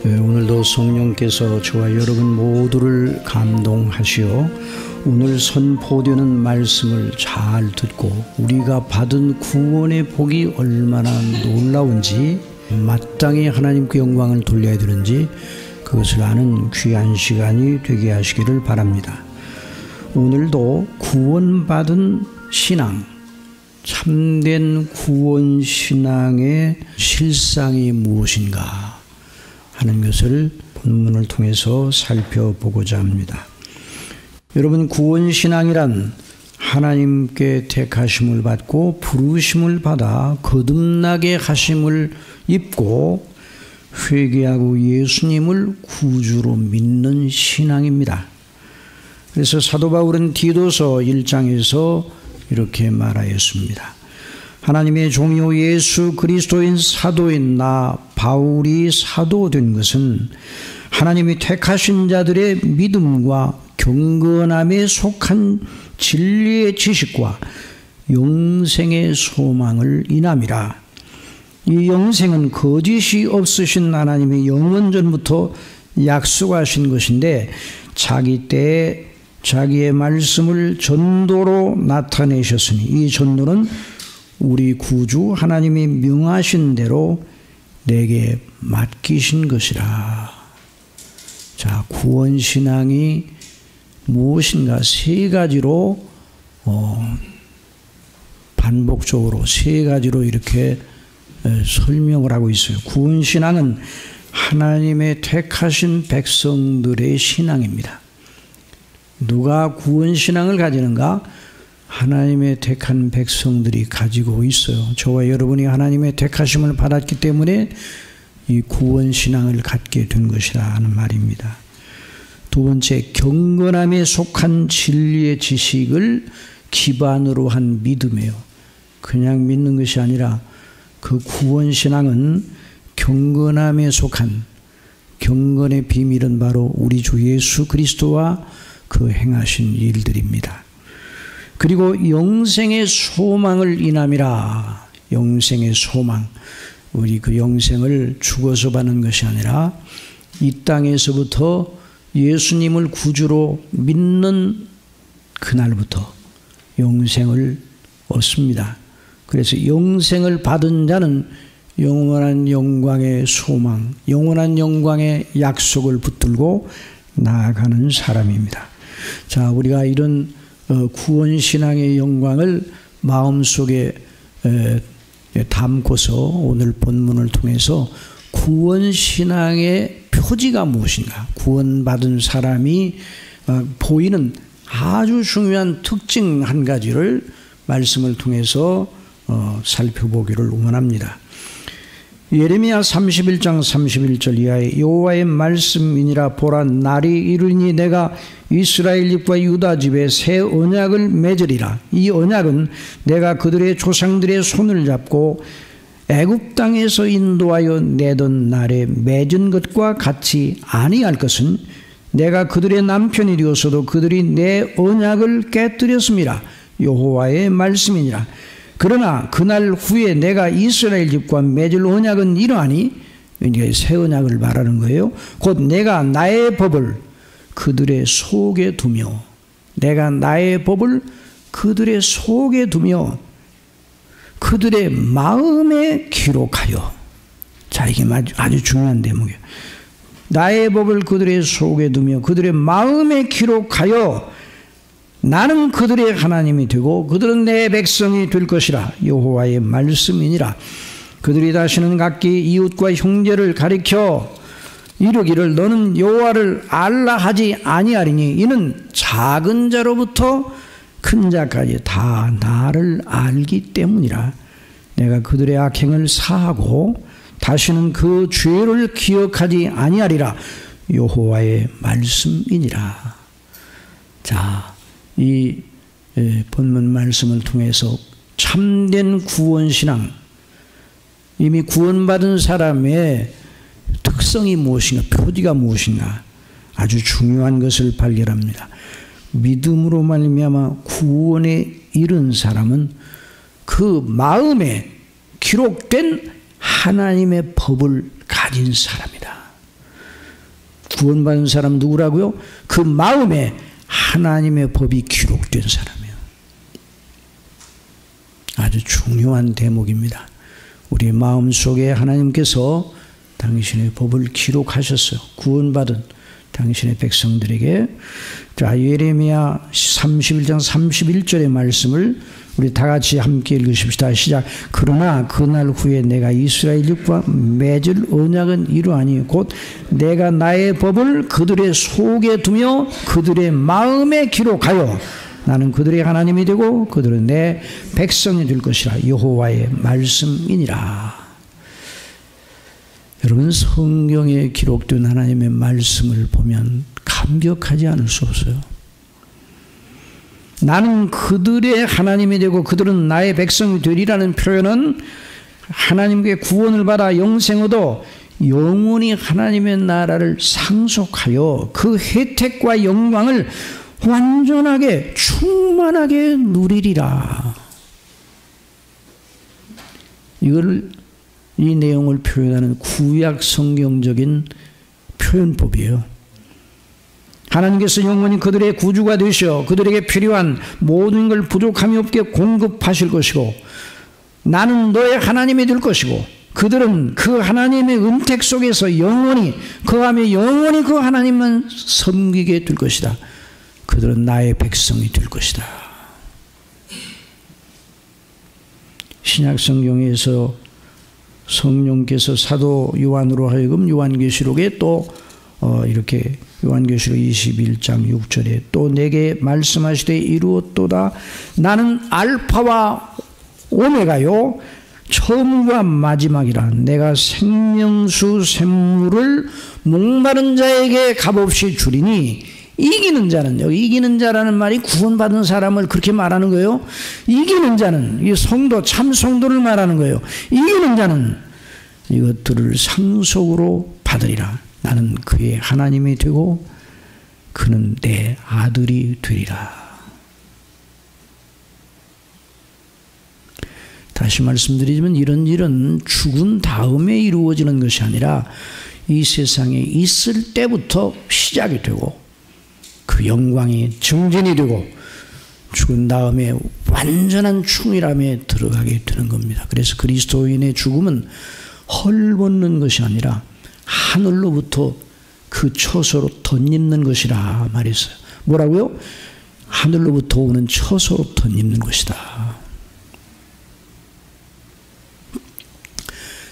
오늘도 성령께서 저와 여러분 모두를 감동하시어 오늘 선포되는 말씀을 잘 듣고 우리가 받은 구원의 복이 얼마나 놀라운지, 마땅히 하나님께 영광을 돌려야 되는지 그것을 아는 귀한 시간이 되게 하시기를 바랍니다. 오늘도 구원받은 신앙, 참된 구원 신앙의 실상이 무엇인가 하는 것을 본문을 통해서 살펴보고자 합니다. 여러분, 구원신앙이란 하나님께 택하심을 받고 부르심을 받아 거듭나게 하심을 입고 회개하고 예수님을 구주로 믿는 신앙입니다. 그래서 사도 바울은 디도서 1장에서 이렇게 말하였습니다. 하나님의 종이요 예수 그리스도인 사도인 나 바울이 사도된 것은 하나님이 택하신 자들의 믿음과 경건함에 속한 진리의 지식과 영생의 소망을 인함이라. 이 영생은 거짓이 없으신 하나님이 영원전부터 약속하신 것인데 자기 때에 자기의 말씀을 전도로 나타내셨으니 이 전도는 우리 구주 하나님이 명하신 대로 내게 맡기신 것이라. 자, 구원신앙이 무엇인가 세 가지로 반복적으로 세 가지로 이렇게 설명을 하고 있어요. 구원신앙은 하나님의 택하신 백성들의 신앙입니다. 누가 구원신앙을 가지는가? 하나님의 택한 백성들이 가지고 있어요. 저와 여러분이 하나님의 택하심을 받았기 때문에 이 구원신앙을 갖게 된 것이라 하는 말입니다. 두 번째, 경건함에 속한 진리의 지식을 기반으로 한 믿음이에요. 그냥 믿는 것이 아니라 그 구원신앙은 경건함에 속한, 경건의 비밀은 바로 우리 주 예수 그리스도와 그 행하신 일들입니다. 그리고 영생의 소망을 인함이라. 영생의 소망, 우리 그 영생을 죽어서 받는 것이 아니라 이 땅에서부터 예수님을 구주로 믿는 그날부터 영생을 얻습니다. 그래서 영생을 받은 자는 영원한 영광의 소망, 영원한 영광의 약속을 붙들고 나아가는 사람입니다. 자, 우리가 이런 구원신앙의 영광을 마음속에 담고서 오늘 본문을 통해서 구원신앙의 표지가 무엇인가, 구원받은 사람이 보이는 아주 중요한 특징 한 가지를 말씀을 통해서 살펴보기를 원합니다. 예레미야 31장 31절 이하에 여호와의 말씀이니라. 보라, 날이 이르니 내가 이스라엘 집과 유다 집에 새 언약을 맺으리라. 이 언약은 내가 그들의 조상들의 손을 잡고 애굽 땅에서 인도하여 내던 날에 맺은 것과 같이 아니할 것은 내가 그들의 남편이 되었어도 그들이 내 언약을 깨뜨렸습니다. 여호와의 말씀이니라. 그러나 그날 후에 내가 이스라엘 집과 맺을 언약은 이러하니, 이제 새 언약을 말하는 거예요. 곧 내가 나의 법을 그들의 속에 두며, 내가 나의 법을 그들의 속에 두며 그들의 마음에 기록하여. 자, 이게 아주 중요한 대목이에요. 나의 법을 그들의 속에 두며 그들의 마음에 기록하여 나는 그들의 하나님이 되고 그들은 내 백성이 될 것이라. 여호와의 말씀이니라. 그들이 다시는 각기 이웃과 형제를 가리켜 이르기를 너는 여호와를 알라 하지 아니하리니 이는 작은 자로부터 큰 자까지 다 나를 알기 때문이라. 내가 그들의 악행을 사하고 다시는 그 죄를 기억하지 아니하리라. 여호와의 말씀이니라. 자, 이 본문 말씀을 통해서 참된 구원신앙, 이미 구원받은 사람의 특성이 무엇인가, 표지가 무엇인가, 아주 중요한 것을 발견합니다. 믿음으로 말미암아 구원에 이른 사람은 그 마음에 기록된 하나님의 법을 가진 사람이다. 구원받은 사람 누구라고요? 그 마음에 하나님의 법이 기록된 사람이에요. 아주 중요한 대목입니다. 우리 마음속에 하나님께서 당신의 법을 기록하셨어요. 구원받은 당신의 백성들에게. 자, 예레미야 31장 31절의 말씀을 우리 다 같이 함께 읽으십시다. 시작. 그러나 그날 후에 내가 이스라엘 집과 맺을 언약은 이러하니 곧 내가 나의 법을 그들의 속에 두며 그들의 마음에 기록하여 나는 그들의 하나님이 되고 그들은 내 백성이 될 것이라. 여호와의 말씀이니라. 여러분, 성경에 기록된 하나님의 말씀을 보면 감격하지 않을 수 없어요. 나는 그들의 하나님이 되고 그들은 나의 백성이 되리라는 표현은 하나님께 구원을 받아 영생 얻어 영원히 하나님의 나라를 상속하여 그 혜택과 영광을 완전하게 충만하게 누리리라. 이 내용을 표현하는 구약 성경적인 표현법이에요. 하나님께서 영원히 그들의 구주가 되셔 그들에게 필요한 모든 걸 부족함이 없게 공급하실 것이고 나는 너의 하나님이 될 것이고 그들은 그 하나님의 은택 속에서 영원히 거하며 영원히 그 하나님만 섬기게 될 것이다. 그들은 나의 백성이 될 것이다. 신약 성경에서 성령께서 사도 요한으로 하여금 요한계시록에 또 이렇게 요한계시록 21장 6절에 또 내게 말씀하시되 이루었도다. 나는 알파와 오메가요 처음과 마지막이라. 내가 생명수 샘물을 목마른 자에게 값없이 주리니 이기는 자는, 여기 이기는 자라는 말이 구원받은 사람을 그렇게 말하는 거예요. 이기는 자는, 이 성도, 참 성도를 말하는 거예요. 이기는 자는 이것들을 상속으로 받으리라. 나는 그의 하나님이 되고 그는 내 아들이 되리라. 다시 말씀드리지만 이런 일은 죽은 다음에 이루어지는 것이 아니라 이 세상에 있을 때부터 시작이 되고 그 영광이 증진이 되고 죽은 다음에 완전한 충일함에 들어가게 되는 겁니다. 그래서 그리스도인의 죽음은 헐벗는 것이 아니라 하늘로부터 그 처소로 덧입는 것이라 말했어요. 뭐라고요? 하늘로부터 오는 처소로 덧입는 것이다.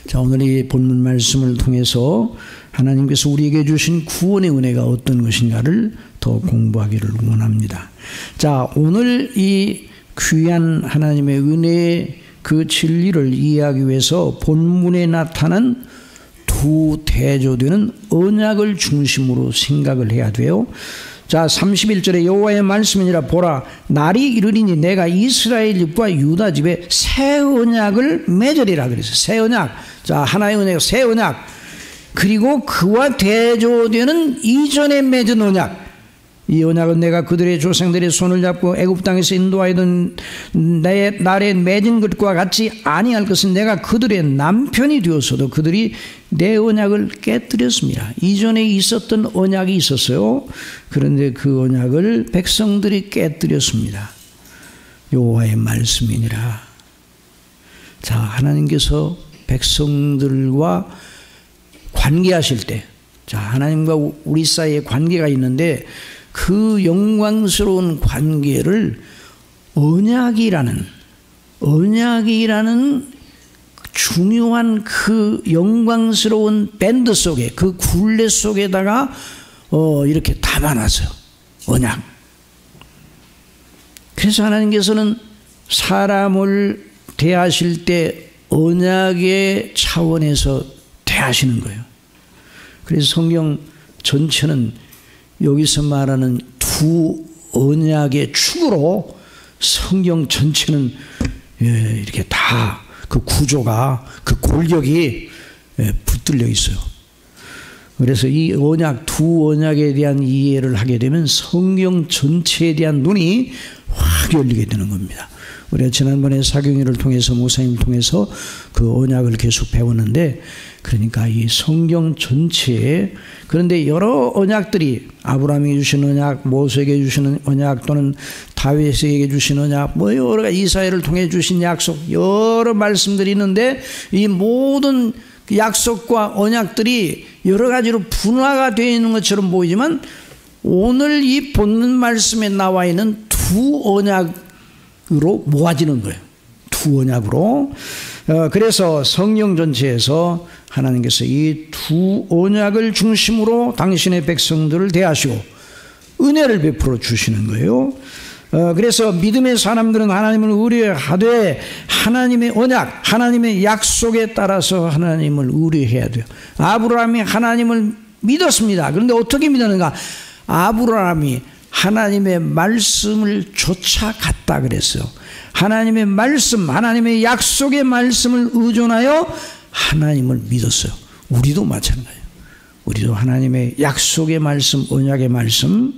자, 오늘 이 본문 말씀을 통해서 하나님께서 우리에게 주신 구원의 은혜가 어떤 것인가를 더 공부하기를 원합니다. 자, 오늘 이 귀한 하나님의 은혜의 그 진리를 이해하기 위해서 본문에 나타난 두 대조되는 언약을 중심으로 생각을 해야 돼요. 자, 31절에 여호와의 말씀이니라. 보라, 날이 이르리니 내가 이스라엘 집과 유다 집에 새 언약을 맺으리라 그래서 새 언약. 자, 하나의 언약, 새 언약. 그리고 그와 대조되는 이전에 맺은 언약. 이 언약은 내가 그들의 조상들의 손을 잡고 애굽 땅에서 인도하였던 내 날에 맺은 것과 같이 아니할 것은 내가 그들의 남편이 되었어도 그들이 내 언약을 깨뜨렸습니다. 이전에 있었던 언약이 있었어요. 그런데 그 언약을 백성들이 깨뜨렸습니다. 여호와의 말씀이니라. 자, 하나님께서 백성들과 관계하실 때, 자, 하나님과 우리 사이에 관계가 있는데 그 영광스러운 관계를 언약이라는 중요한 그 영광스러운 밴드 속에, 그 굴레 속에다가 이렇게 담아놨어요. 언약. 그래서 하나님께서는 사람을 대하실 때 언약의 차원에서 대하시는 거예요. 그래서 성경 전체는 여기서 말하는 두 언약의 축으로 성경 전체는 이렇게 다 그 구조가, 그 골격이 붙들려 있어요. 그래서 이 언약, 두 언약에 대한 이해를 하게 되면 성경 전체에 대한 눈이 확 열리게 되는 겁니다. 우리가 지난번에 사경회를 통해서 목사님을 통해서 그 언약을 계속 배웠는데, 그러니까 이 성경 전체에, 그런데 여러 언약들이 아브라함에게 주신 언약, 모세에게 주시는 언약, 또는 다윗에게 주신 언약, 뭐 여러 가지 이사야를 통해 주신 약속, 여러 말씀들이 있는데 이 모든 약속과 언약들이 여러 가지로 분화가 되어 있는 것처럼 보이지만, 오늘 이 본문 말씀에 나와 있는 두 언약으로 모아지는 거예요. 두 언약으로. 그래서 성경 전체에서 하나님께서 이 두 언약을 중심으로 당신의 백성들을 대하시고 은혜를 베풀어 주시는 거예요. 그래서 믿음의 사람들은 하나님을 의뢰하되 하나님의 언약, 하나님의 약속에 따라서 하나님을 의뢰해야 돼요. 아브라함이 하나님을 믿었습니다. 그런데 어떻게 믿었는가? 아브라함이 하나님의 말씀을 쫓아갔다 그랬어요. 하나님의 말씀, 하나님의 약속의 말씀을 의존하여 하나님을 믿었어요. 우리도 마찬가지예요. 우리도 하나님의 약속의 말씀, 언약의 말씀.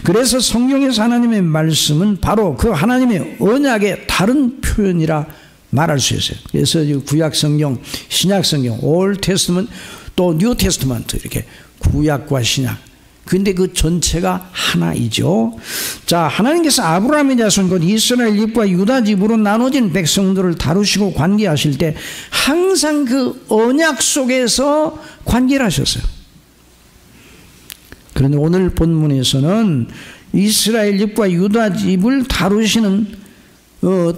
그래서 성경에서 하나님의 말씀은 바로 그 하나님의 언약의 다른 표현이라 말할 수 있어요. 그래서 구약 성경, 신약 성경, 올 테스트먼트, 또 뉴 테스트먼트, 이렇게 구약과 신약. 근데 그 전체가 하나이죠. 자, 하나님께서 아브라함의 자손 곧 이스라엘 집과 유다 집으로 나눠진 백성들을 다루시고 관계하실 때 항상 그 언약 속에서 관계를 하셨어요. 그런데 오늘 본문에서는 이스라엘 집과 유다 집을 다루시는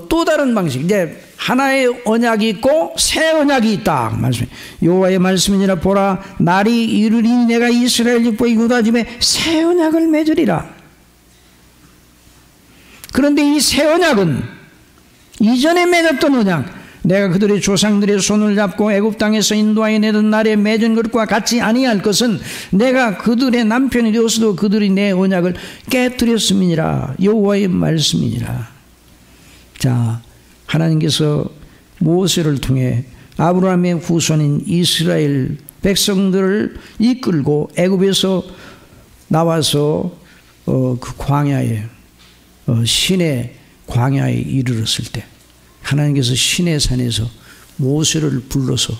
또 다른 방식, 이제 하나의 언약이 있고 새 언약이 있다 말씀. 여호와의 말씀이니라, 보라 날이 이르리 내가 이스라엘 집과 유다 집에 새 언약을 맺으리라. 그런데 이 새 언약은 이전에 맺었던 언약, 내가 그들의 조상들의 손을 잡고 애굽 땅에서 인도하여 내던 날에 맺은 것과 같이 아니할 것은 내가 그들의 남편이 되었어도 그들이 내 언약을 깨뜨렸음이니라. 여호와의 말씀이니라. 자, 하나님께서 모세를 통해 아브라함의 후손인 이스라엘 백성들을 이끌고 애굽에서 나와서 그 광야에 시내 광야에 이르렀을 때 하나님께서 시내 산에서 모세를 불러서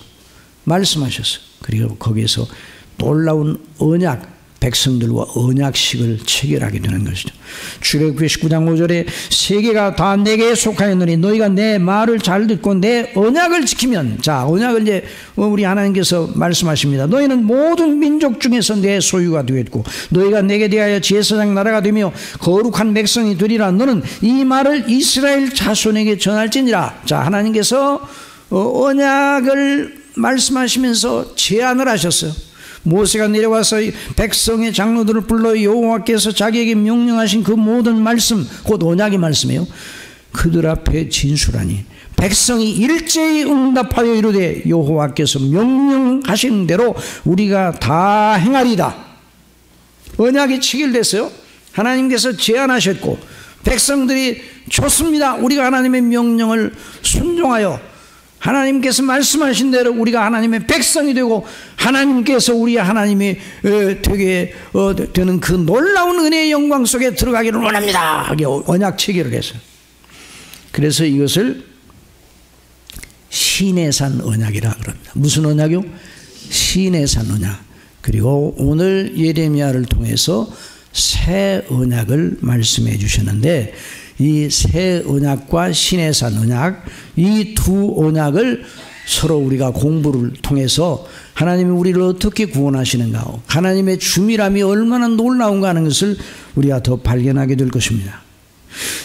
말씀하셨어요. 그리고 거기에서 놀라운 언약, 백성들과 언약식을 체결하게 되는 것이죠. 출애굽기 19장 5절에 세계가 다 내게 속하였느니 너희가 내 말을 잘 듣고 내 언약을 지키면, 자, 언약을 이제 우리 하나님께서 말씀하십니다. 너희는 모든 민족 중에서 내 소유가 되겠고 너희가 내게 대하여 제사장 나라가 되며 거룩한 백성이 되리라. 너는 이 말을 이스라엘 자손에게 전할지니라. 자, 하나님께서 언약을 말씀하시면서 제안을 하셨어요. 모세가 내려와서 백성의 장로들을 불러 여호와께서 자기에게 명령하신 그 모든 말씀, 곧 언약의 말씀이에요. 그들 앞에 진술하니 백성이 일제히 응답하여 이르되 여호와께서 명령하신 대로 우리가 다 행하리다. 언약이 체결됐어요. 하나님께서 제안하셨고 백성들이 좋습니다. 우리가 하나님의 명령을 순종하여 하나님께서 말씀하신 대로 우리가 하나님의 백성이 되고 하나님께서 우리 하나님이 되게 되는 그 놀라운 은혜의 영광 속에 들어가기를 원합니다. 언약 체결을 했어요. 그래서 이것을 시내산 언약이라 그럽니다. 무슨 언약이요? 시내산 언약. 그리고 오늘 예레미야를 통해서 새 언약을 말씀해 주셨는데, 이 새 언약과 시내산 언약, 이 두 언약을 서로 우리가 공부를 통해서 하나님이 우리를 어떻게 구원하시는가, 하나님의 주밀함이 얼마나 놀라운가 하는 것을 우리가 더 발견하게 될 것입니다.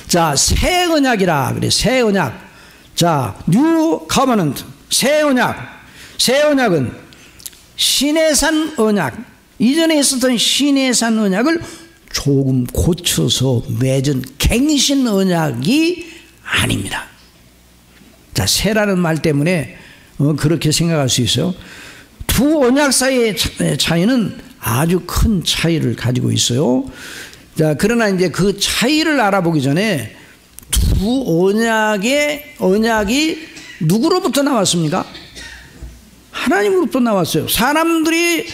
자, 새 언약이라 그래. 새 언약. 자, 뉴 커버넌트, 새 언약. 새 언약은 시내산 언약, 이전에 있었던 시내산 언약을 조금 고쳐서 맺은 갱신 언약이 아닙니다. 자, 새라는 말 때문에 그렇게 생각할 수 있어요. 두 언약 사이의 차이는 아주 큰 차이를 가지고 있어요. 자, 그러나 이제 그 차이를 알아보기 전에 두 언약이 누구로부터 나왔습니까? 하나님으로부터 나왔어요. 사람들이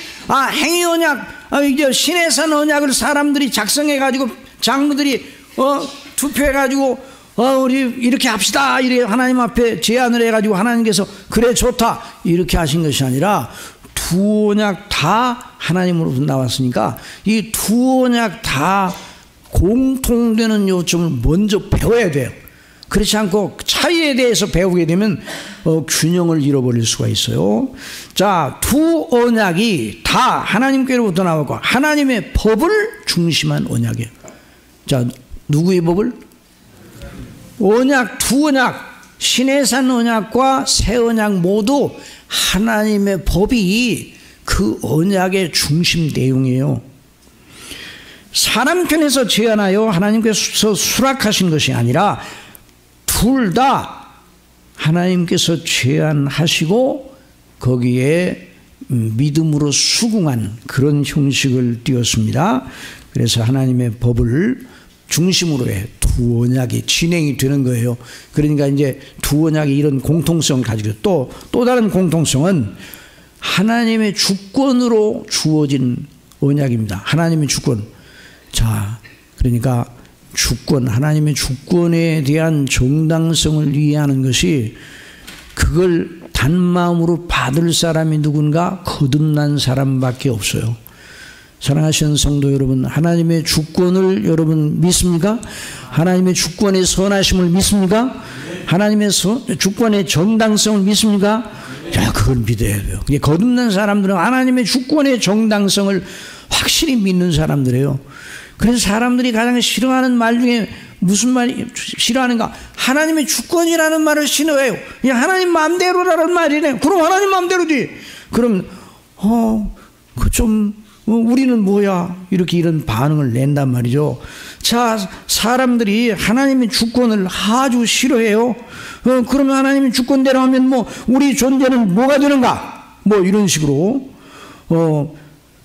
행위 언약, 이제 신의 산 언약을 사람들이 작성해가지고 장로들이 투표해가지고 우리 이렇게 합시다 이렇게 하나님 앞에 제안을 해가지고 하나님께서 그래 좋다 이렇게 하신 것이 아니라 두 언약 다 하나님으로부터 나왔으니까 이 두 언약 다 공통되는 요점을 먼저 배워야 돼요. 그렇지 않고 차이에 대해서 배우게 되면 균형을 잃어버릴 수가 있어요. 자, 두 언약이 다 하나님께로부터 나왔고 하나님의 법을 중심한 언약이에요. 자, 누구의 법을? 언약, 두 언약, 신의 산 언약과 새 언약 모두 하나님의 법이 그 언약의 중심 내용이에요. 사람 편에서 제안하여 하나님께서 수락하신 것이 아니라 둘 다 하나님께서 제안하시고 거기에 믿음으로 수긍한 그런 형식을 띄었습니다. 그래서 하나님의 법을 중심으로 해 두 언약이 진행이 되는 거예요. 그러니까 이제 두 언약이 이런 공통성을 가지고 또 다른 공통성은 하나님의 주권으로 주어진 언약입니다. 하나님의 주권. 자, 그러니까 주권, 하나님의 주권에 대한 정당성을 이해하는 것이 그걸 단마음으로 받을 사람이 누군가? 거듭난 사람밖에 없어요. 사랑하시는 성도 여러분, 하나님의 주권을 여러분 믿습니까? 하나님의 주권의 선하심을 믿습니까? 하나님의 주권의 정당성을 믿습니까? 야, 그걸 믿어야 돼요. 거듭난 사람들은 하나님의 주권의 정당성을 확실히 믿는 사람들이에요. 그래서 사람들이 가장 싫어하는 말 중에 무슨 말이 싫어하는가? 하나님의 주권이라는 말을 싫어해요. 그냥 하나님 마음대로라는 말이네. 그럼 하나님 마음대로지. 그럼 우리는 뭐야? 이렇게 이런 반응을 낸단 말이죠. 자, 사람들이 하나님의 주권을 아주 싫어해요. 그러면 하나님의 주권대로 하면 우리 존재는 뭐가 되는가? 이런 식으로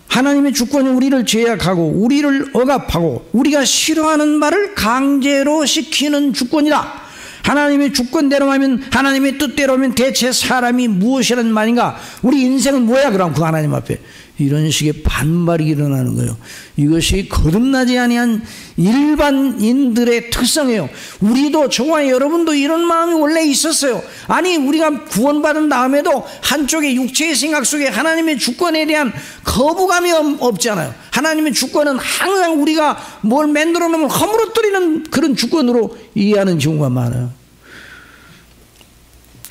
하나님의 주권이 우리를 제약하고 우리를 억압하고 우리가 싫어하는 말을 강제로 시키는 주권이다. 하나님의 주권대로 하면, 하나님의 뜻대로 하면 대체 사람이 무엇이라는 말인가? 우리 인생은 뭐야 그럼 그 하나님 앞에? 이런 식의 반발이 일어나는 거예요. 이것이 거듭나지 아니한 일반인들의 특성이에요. 우리도, 저와 여러분도 이런 마음이 원래 있었어요. 아니, 우리가 구원받은 다음에도 한쪽의 육체의 생각 속에 하나님의 주권에 대한 거부감이 없잖아요. 하나님의 주권은 항상 우리가 뭘 만들어 놓으면 허물어뜨리는 그런 주권으로 이해하는 경우가 많아요.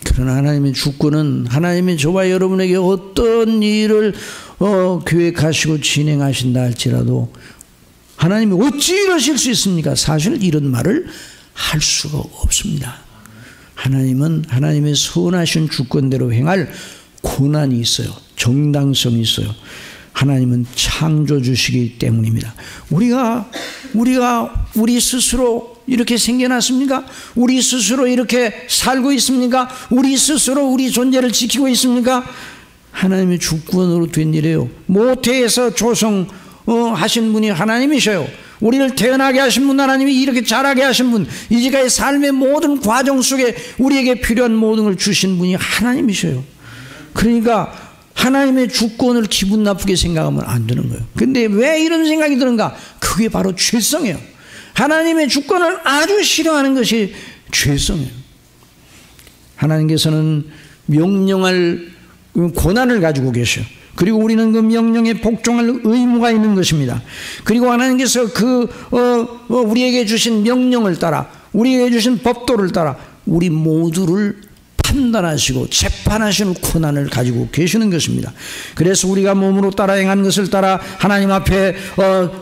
그러나 하나님의 주권은 하나님이 저와 여러분에게 어떤 일을 계획하시고 진행하신다 할지라도 하나님이 어찌 이러실 수 있습니까? 사실 이런 말을 할 수가 없습니다. 하나님은 하나님의 선하신 주권대로 행할 권한이 있어요. 정당성이 있어요. 하나님은 창조주시기 때문입니다. 우리가 우리 스스로 이렇게 생겨났습니까? 우리 스스로 이렇게 살고 있습니까? 우리 스스로 우리 존재를 지키고 있습니까? 하나님의 주권으로 된 일이에요. 모태에서 조성하신 분이 하나님이셔요. 우리를 태어나게 하신 분, 하나님이 이렇게 자라게 하신 분, 이제까지 삶의 모든 과정 속에 우리에게 필요한 모든 걸 주신 분이 하나님이셔요. 그러니까 하나님의 주권을 기분 나쁘게 생각하면 안 되는 거예요. 근데 왜 이런 생각이 드는가? 그게 바로 죄성이에요. 하나님의 주권을 아주 싫어하는 것이 죄성이에요. 하나님께서는 명령할 권한을 가지고 계셔요. 그리고 우리는 그 명령에 복종할 의무가 있는 것입니다. 그리고 하나님께서 우리에게 주신 명령을 따라, 우리에게 주신 법도를 따라 우리 모두를 판단하시고 재판하시는 권한을 가지고 계시는 것입니다. 그래서 우리가 몸으로 따라 행한 것을 따라 하나님 앞에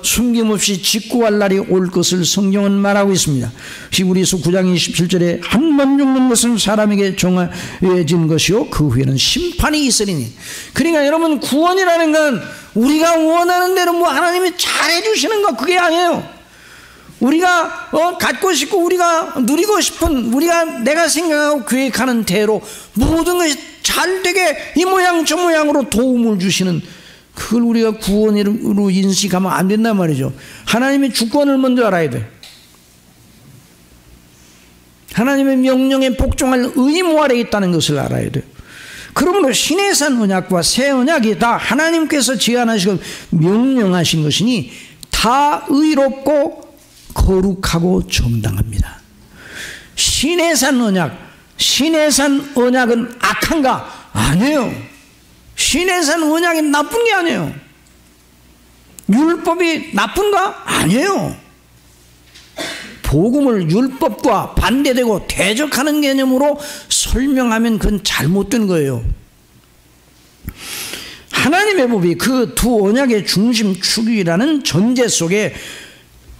숨김없이 직구할 날이 올 것을 성경은 말하고 있습니다. 히브리서 9장 27절에 한 번 죽는 것은 사람에게 정해진 것이요 그 후에는 심판이 있으리니. 그러니까 여러분, 구원이라는 건 우리가 원하는 대로 하나님이 잘해 주시는 거 그게 아니에요. 우리가 갖고 싶고 우리가 누리고 싶은, 우리가 내가 생각하고 계획하는 대로 모든 것이 잘 되게 이 모양 저 모양으로 도움을 주시는, 그걸 우리가 구원으로 인식하면 안 된단 말이죠. 하나님의 주권을 먼저 알아야 돼. 하나님의 명령에 복종할 의무 아래에 있다는 것을 알아야 돼요. 그러므로 신의 산 언약과 새 언약이 다 하나님께서 제안하시고 명령하신 것이니 다 의롭고 거룩하고 정당합니다. 신의 산 언약은 악한가? 아니에요. 신의 산 언약이 나쁜 게 아니에요. 율법이 나쁜가? 아니에요. 복음을 율법과 반대되고 대적하는 개념으로 설명하면 그건 잘못된 거예요. 하나님의 법이 그 두 언약의 중심축이라는 전제 속에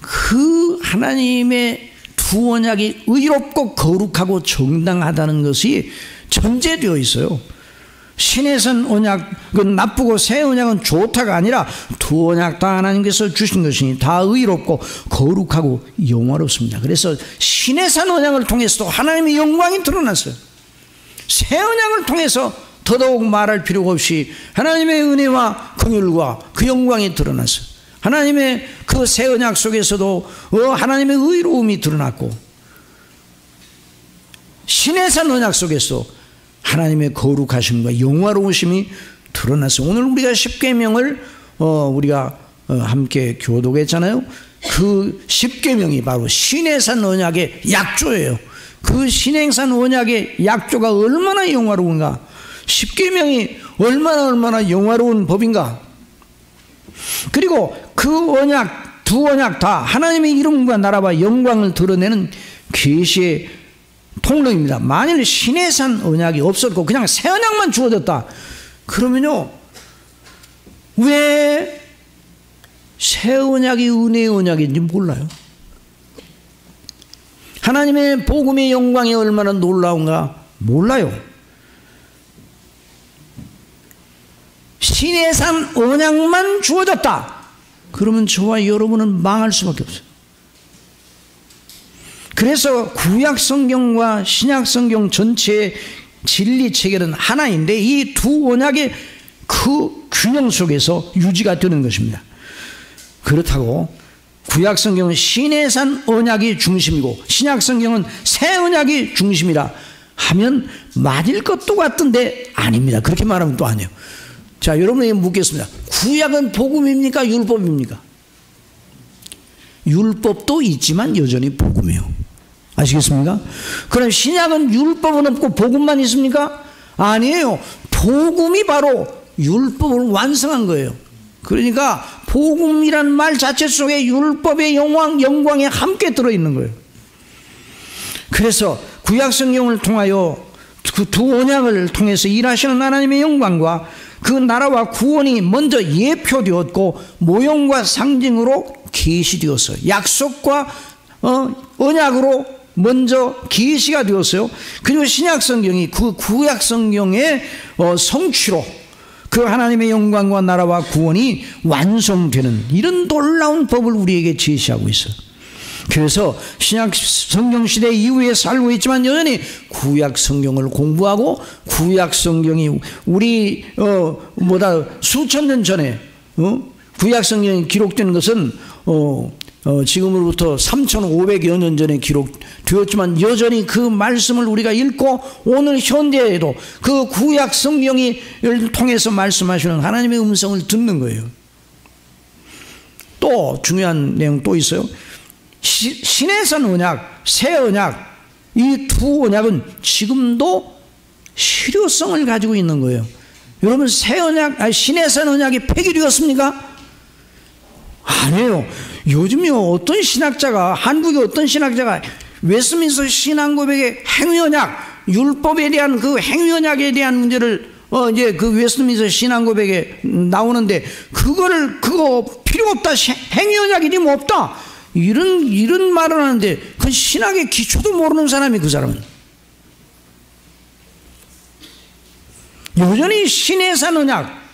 그 하나님의 두 언약이 의롭고 거룩하고 정당하다는 것이 전제되어 있어요. 신의 산 언약은 나쁘고 새 언약은 좋다가 아니라 두 언약 다 하나님께서 주신 것이니 다 의롭고 거룩하고 영화롭습니다. 그래서 신의 산 언약을 통해서도 하나님의 영광이 드러났어요. 새 언약을 통해서 더더욱 말할 필요가 없이 하나님의 은혜와 긍휼과 그 영광이 드러났어요. 하나님의 그 새 언약 속에서도 하나님의 의로움이 드러났고 신의 산 언약 속에서 하나님의 거룩하심과 영화로우심이 드러났어요. 오늘 우리가 십계명을 우리가 함께 교독했잖아요. 그 십계명이 바로 신의 산 언약의 약조예요. 그 신의 산 언약의 약조가 얼마나 영화로운가. 십계명이 얼마나 영화로운 법인가. 그리고 그 언약, 두 언약 다 하나님의 이름과 나라와 영광을 드러내는 계시의 통로입니다. 만일 신의 산 언약이 없었고 그냥 새 언약만 주어졌다 그러면요, 왜 새 언약이 은혜의 언약인지 몰라요. 하나님의 복음의 영광이 얼마나 놀라운가 몰라요. 신의 산 언약만 주어졌다 그러면 저와 여러분은 망할 수밖에 없어요. 그래서 구약 성경과 신약 성경 전체의 진리 체계는 하나인데 이 두 언약의 그 균형 속에서 유지가 되는 것입니다. 그렇다고 구약 성경은 신의 산 언약이 중심이고 신약 성경은 새 언약이 중심이라 하면 맞을 것도 같은데 아닙니다. 그렇게 말하면 또 아니에요. 자, 여러분에게 묻겠습니다. 구약은 복음입니까? 율법입니까? 율법도 있지만 여전히 복음이에요. 아시겠습니까? 그럼 신약은 율법은 없고 복음만 있습니까? 아니에요. 복음이 바로 율법을 완성한 거예요. 그러니까 복음이란 말 자체 속에 율법의 영광이 함께 들어있는 거예요. 그래서 구약 성경을 통하여 그 두 언약을 통해서 일하시는 하나님의 영광과 그 나라와 구원이 먼저 예표되었고 모형과 상징으로 계시되었어요. 약속과 언약으로 먼저 계시가 되었어요. 그리고 신약 성경이 그 구약 성경의 성취로 그 하나님의 영광과 나라와 구원이 완성되는 이런 놀라운 법을 우리에게 제시하고 있어요. 그래서 신약 성경 시대 이후에 살고 있지만 여전히 구약 성경을 공부하고 구약 성경이 우리 보다 수천 년 전에 구약 성경이 기록된 것은 지금으로부터 3,500여 년 전에 기록되었지만 여전히 그 말씀을 우리가 읽고 오늘 현대에도 그 구약 성경을 통해서 말씀하시는 하나님의 음성을 듣는 거예요. 또 중요한 내용 또 있어요. 신의 산 언약, 새 언약, 이 두 언약은 지금도 실효성을 가지고 있는 거예요. 여러분 신의 산 언약이 폐기되었습니까? 아니에요. 요즘요 어떤 신학자가 한국의 어떤 신학자가 웨스트민스터 신앙고백의 행위언약 율법에 대한 그 행위언약에 대한 문제를 이제 그 웨스트민스터 신앙고백에 나오는데 그거 필요 없다 행위언약이니 뭐 없다 이런 말을 하는데 그 신학의 기초도 모르는 사람이 그 사람은 여전히 신의 산 언약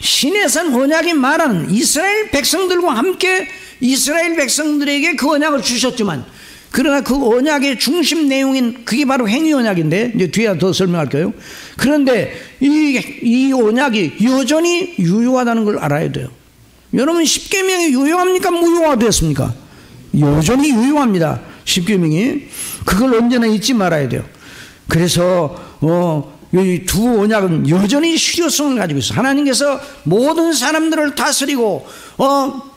신의 산 언약이 말하는 이스라엘 백성들과 함께 이스라엘 백성들에게 그 언약을 주셨지만 그러나 그 언약의 중심 내용인 그게 바로 행위 언약인데 이제 뒤에 더 설명할게요. 그런데 이 언약이 여전히 유효하다는 걸 알아야 돼요. 여러분 십계명이 유효합니까? 무효화되었습니까? 여전히 유효합니다. 십계명이 그걸 언제나 잊지 말아야 돼요. 그래서 이 두 언약은 여전히 실효성을 가지고 있어요. 하나님께서 모든 사람들을 다스리고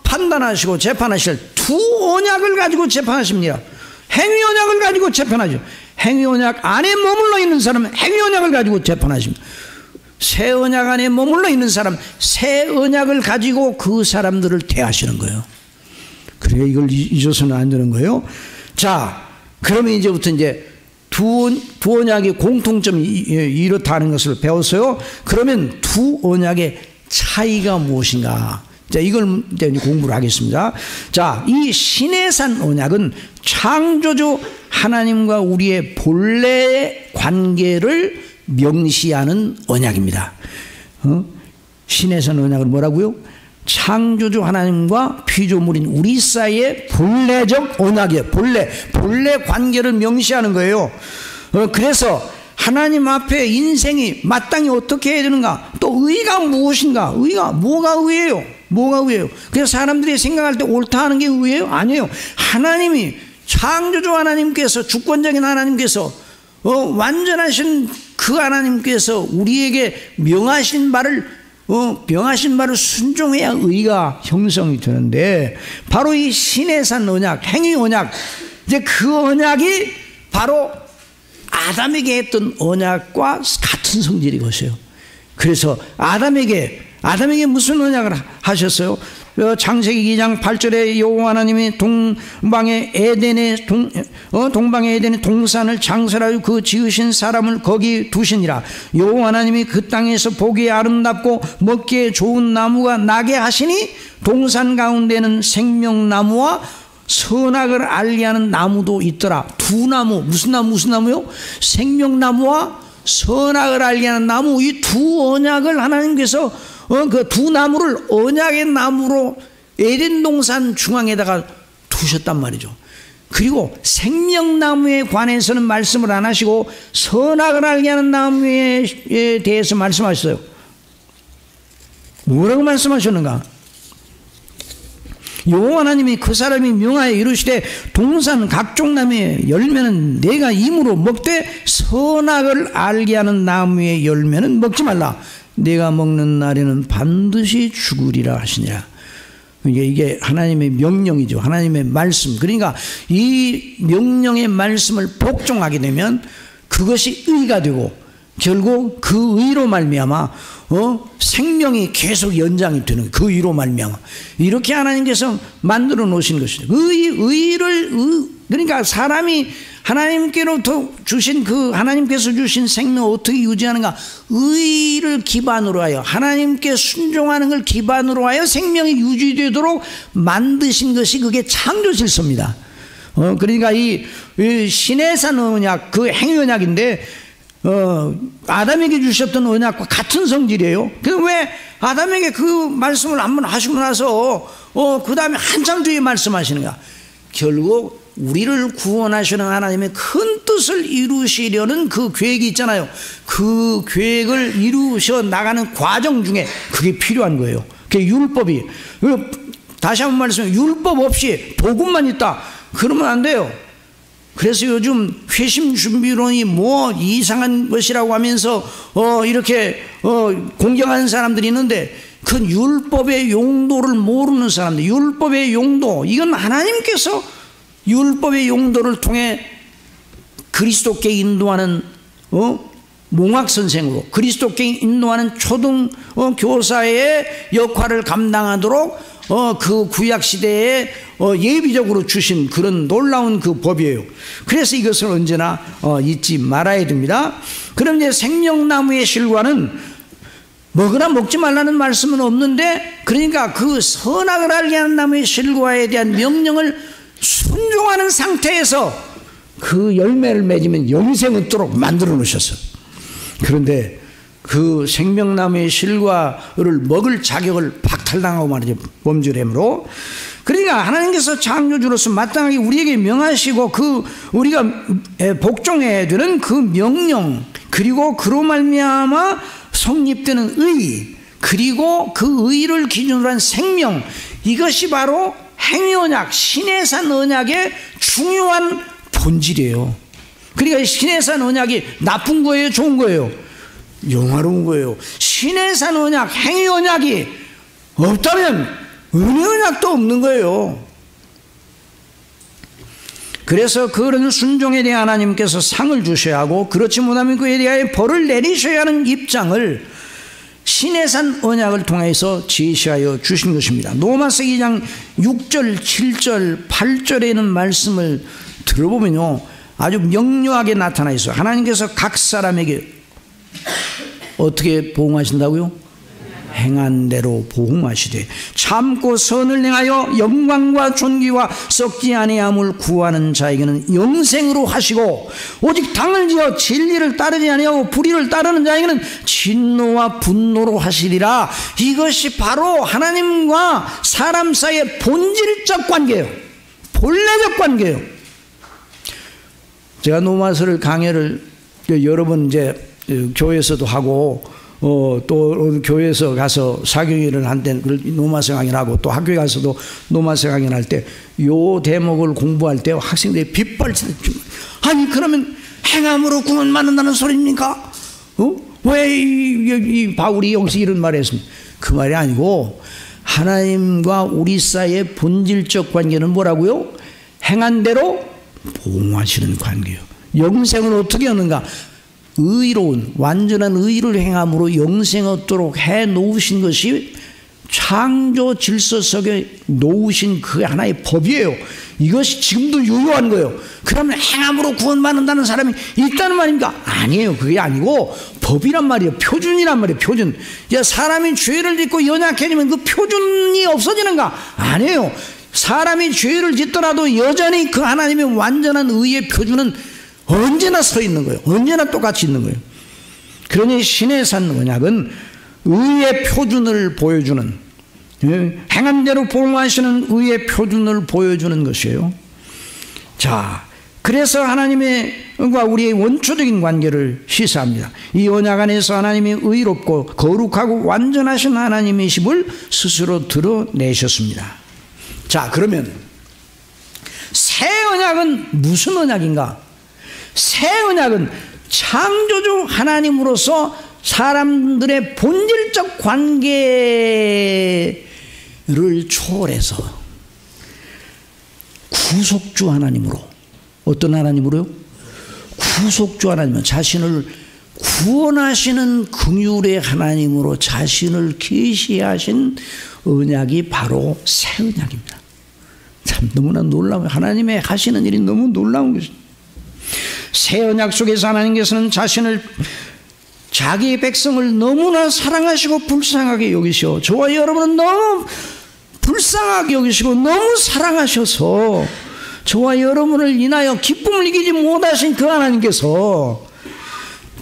판단하시고 재판하실 두 언약을 가지고 재판하십니다. 행위 언약을 가지고 재판하죠. 행위 언약 안에 머물러 있는 사람은 행위 언약을 가지고 재판하십니다. 새 언약 안에 머물러 있는 사람 새 언약을 가지고 그 사람들을 대하시는 거예요. 그러니까 이걸 잊어서는 안 되는 거예요. 자, 그러면 이제부터 이제 두 언약의 공통점이 이렇다는 것을 배웠어요. 그러면 두 언약의 차이가 무엇인가? 자, 이걸 이제 공부를 하겠습니다. 자, 이 시내산 언약은 창조주 하나님과 우리의 본래 관계를 명시하는 언약입니다. 시내산 언약은 뭐라고요? 창조주 하나님과 피조물인 우리 사이의 본래적 언약이에요. 본래 관계를 명시하는 거예요. 그래서 하나님 앞에 인생이 마땅히 어떻게 해야 되는가? 또 의가 무엇인가? 의가 뭐가 의예요? 뭐가 의예요? 그래서 사람들이 생각할 때 옳다 하는 게 의예요? 아니에요. 하나님이 창조주 하나님께서 주권적인 하나님께서 완전하신 그 하나님께서 우리에게 명하신 바를 순종해야 의가 형성이 되는데, 바로 이 시내산 언약, 행위 언약, 이제 그 언약이 바로 아담에게 했던 언약과 같은 성질이 것이에요. 그래서 아담에게 무슨 언약을 하셨어요? 창세기 2장 8절에 여호와 하나님이 동방의 에덴의 동산을 창설하여 그 지으신 사람을 거기 두시니라. 여호와 하나님이 그 땅에서 보기에 아름답고 먹기에 좋은 나무가 나게 하시니 동산 가운데는 생명나무와 선악을 알게 하는 나무도 있더라. 두 나무, 무슨 나무요? 생명나무와 선악을 알게 하는 나무, 이 두 언약을 하나님께서 그 두 나무를 언약의 나무로 에덴 동산 중앙에다가 두셨단 말이죠. 그리고 생명나무에 관해서는 말씀을 안 하시고 선악을 알게 하는 나무에 대해서 말씀하셨어요. 뭐라고 말씀하셨는가? 여호와 하나님이 그 사람이 명하여 이르시되 동산 각종 나무의 열매는 내가 임으로 먹되 선악을 알게 하는 나무의 열매는 먹지 말라. 내가 먹는 날에는 반드시 죽으리라 하시니라. 이게 하나님의 명령이죠. 하나님의 말씀. 그러니까 이 명령의 말씀을 복종하게 되면 그것이 의가 되고 결국 그 의로 말미암아 생명이 계속 연장이 되는, 그 의로 말미암아 이렇게 하나님께서 만들어 놓으신 것이죠. 그러니까 사람이 하나님께로부터 주신 하나님께서 주신 생명을 어떻게 유지하는가? 의를 기반으로 하여, 하나님께 순종하는 걸 기반으로 하여 생명이 유지되도록 만드신 것이 그게 창조 질서입니다. 그러니까 이 시내산 언약, 그 행위 언약인데 아담에게 주셨던 언약과 같은 성질이에요. 그럼 왜 아담에게 그 말씀을 한번 하시고 나서 그 다음에 한참 뒤에 말씀하시는가? 결국 우리를 구원하시는 하나님의 큰 뜻을 이루시려는 그 계획이 있잖아요. 그 계획을 이루셔 나가는 과정 중에 그게 필요한 거예요. 그게 율법이. 다시 한번 말씀해요. 율법 없이 복음만 있다 그러면 안 돼요. 그래서 요즘 회심 준비론이 뭐 이상한 것이라고 하면서 이렇게 공격하는 사람들이 있는데, 그 율법의 용도를 모르는 사람들, 율법의 용도, 이건 하나님께서 율법의 용도를 통해 그리스도께 인도하는 몽학 선생으로, 그리스도께 인도하는 초등 교사의 역할을 감당하도록 그 구약 시대에 예비적으로 주신 그런 놀라운 그 법이에요. 그래서 이것을 언제나 잊지 말아야 됩니다. 그럼 이제 생명나무의 실과는 먹으나 먹지 말라는 말씀은 없는데, 그러니까 그 선악을 알게 하는 나무의 실과에 대한 명령을 순종하는 상태에서 그 열매를 맺으면 영생 얻도록 만들어 놓으셨어요. 그런데 그 생명나무의 실과를 먹을 자격을 박탈당하고 말이죠. 범죄함으로. 그러니까 하나님께서 창조주로서 마땅하게 우리에게 명하시고 우리가 복종해야 되는 그 명령, 그리고 그로 말미암아 성립되는 의, 그리고 그 의를 기준으로 한 생명, 이것이 바로 행위 언약, 시내산 언약의 중요한 본질이에요. 그러니까 신해산 언약이 나쁜 거예요, 좋은 거예요? 영화로운 거예요. 신해산 언약, 행위 언약이 없다면 은혜 언약도 없는 거예요. 그래서 그런 순종에 대해 하나님께서 상을 주셔야 하고, 그렇지 못하면 그에 대하여 벌을 내리셔야 하는 입장을 신해산 언약을 통해서 제시하여 주신 것입니다. 로마서 2장 6절, 7절, 8절에 있는 말씀을 들어보면요, 아주 명료하게 나타나 있어요. 하나님께서 각 사람에게 어떻게 보응하신다고요? 행한 대로 보응하시되 참고 선을 행하여 영광과 존귀와 썩지 아니함을 구하는 자에게는 영생으로 하시고, 오직 당을 지어 진리를 따르지 아니하고 불의를 따르는 자에게는 진노와 분노로 하시리라. 이것이 바로 하나님과 사람 사이의 본질적 관계예요. 본래적 관계예요. 제가 노마서를 강해를 여러 번 이제 교회에서도 하고, 또 교회에서 가서 사경회를 한 때 노마서 강의를 하고, 또 학교에 가서도 노마서 강의를 할 때 요 대목을 공부할 때 학생들이 빗발치는, 아니 그러면 행함으로 구원받는다는 소리입니까? 왜 이 바울이 여기서 이런 말을 했습니까? 그 말이 아니고, 하나님과 우리 사이의 본질적 관계는 뭐라고요? 행한 대로 보응하시는 관계예요. 영생을 어떻게 하는가? 의로운 완전한 의를 행함으로 영생 얻도록 해 놓으신 것이 창조 질서 속에 놓으신 그 하나의 법이에요. 이것이 지금도 유효한 거예요. 그러면 행함으로 구원받는다는 사람이 있다는 말입니까? 아니에요. 그게 아니고 법이란 말이에요. 표준이란 말이에요. 표준. 사람이 죄를 짓고 연약해지면 그 표준이 없어지는가? 아니에요. 사람이 죄를 짓더라도 여전히 그 하나님의 완전한 의의 표준은 언제나 서 있는 거예요. 언제나 똑같이 있는 거예요. 그러니 신해산 언약은 의의 표준을 보여주는, 행한 대로 보응하시는 의의 표준을 보여주는 것이에요. 자, 그래서 하나님과 우리의 원초적인 관계를 시사합니다. 이 언약 안에서 하나님이 의롭고 거룩하고 완전하신 하나님이심을 스스로 드러내셨습니다. 자, 그러면 새 언약은 무슨 언약인가? 새 언약은 창조주 하나님으로서 사람들의 본질적 관계를 초월해서 구속주 하나님으로, 어떤 하나님으로요? 구속주 하나님은 자신을 구원하시는 긍휼의 하나님으로 자신을 계시하신 언약이 바로 새 언약입니다. 참 너무나 놀라워요. 하나님의 하시는 일이 너무 놀라운 것입니다. 새 언약 속에서 하나님께서는 자신을, 자기의 백성을 너무나 사랑하시고 불쌍하게 여기시고, 저와 여러분은 너무 불쌍하게 여기시고 너무 사랑하셔서 저와 여러분을 인하여 기쁨을 이기지 못하신 그 하나님께서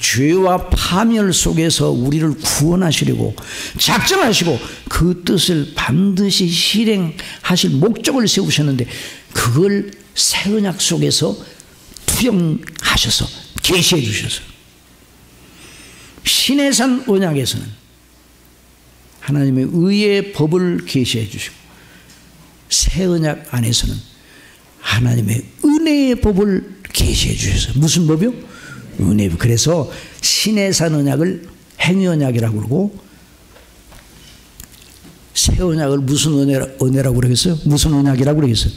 죄와 파멸 속에서 우리를 구원하시려고 작정하시고 그 뜻을 반드시 실행하실 목적을 세우셨는데, 그걸 새 언약 속에서 투영하셔서 계시해 주셔서, 신해산 언약에서는 하나님의 의의 법을 계시해 주시고, 새 언약 안에서는 하나님의 은혜의 법을 계시해 주셔서, 무슨 법이요? 은혜의 법. 그래서 신해산 언약을 행위 언약이라고 그러고, 새 언약을 무슨 은혜라고 그러겠어요? 무슨 언약이라고 그러겠어요?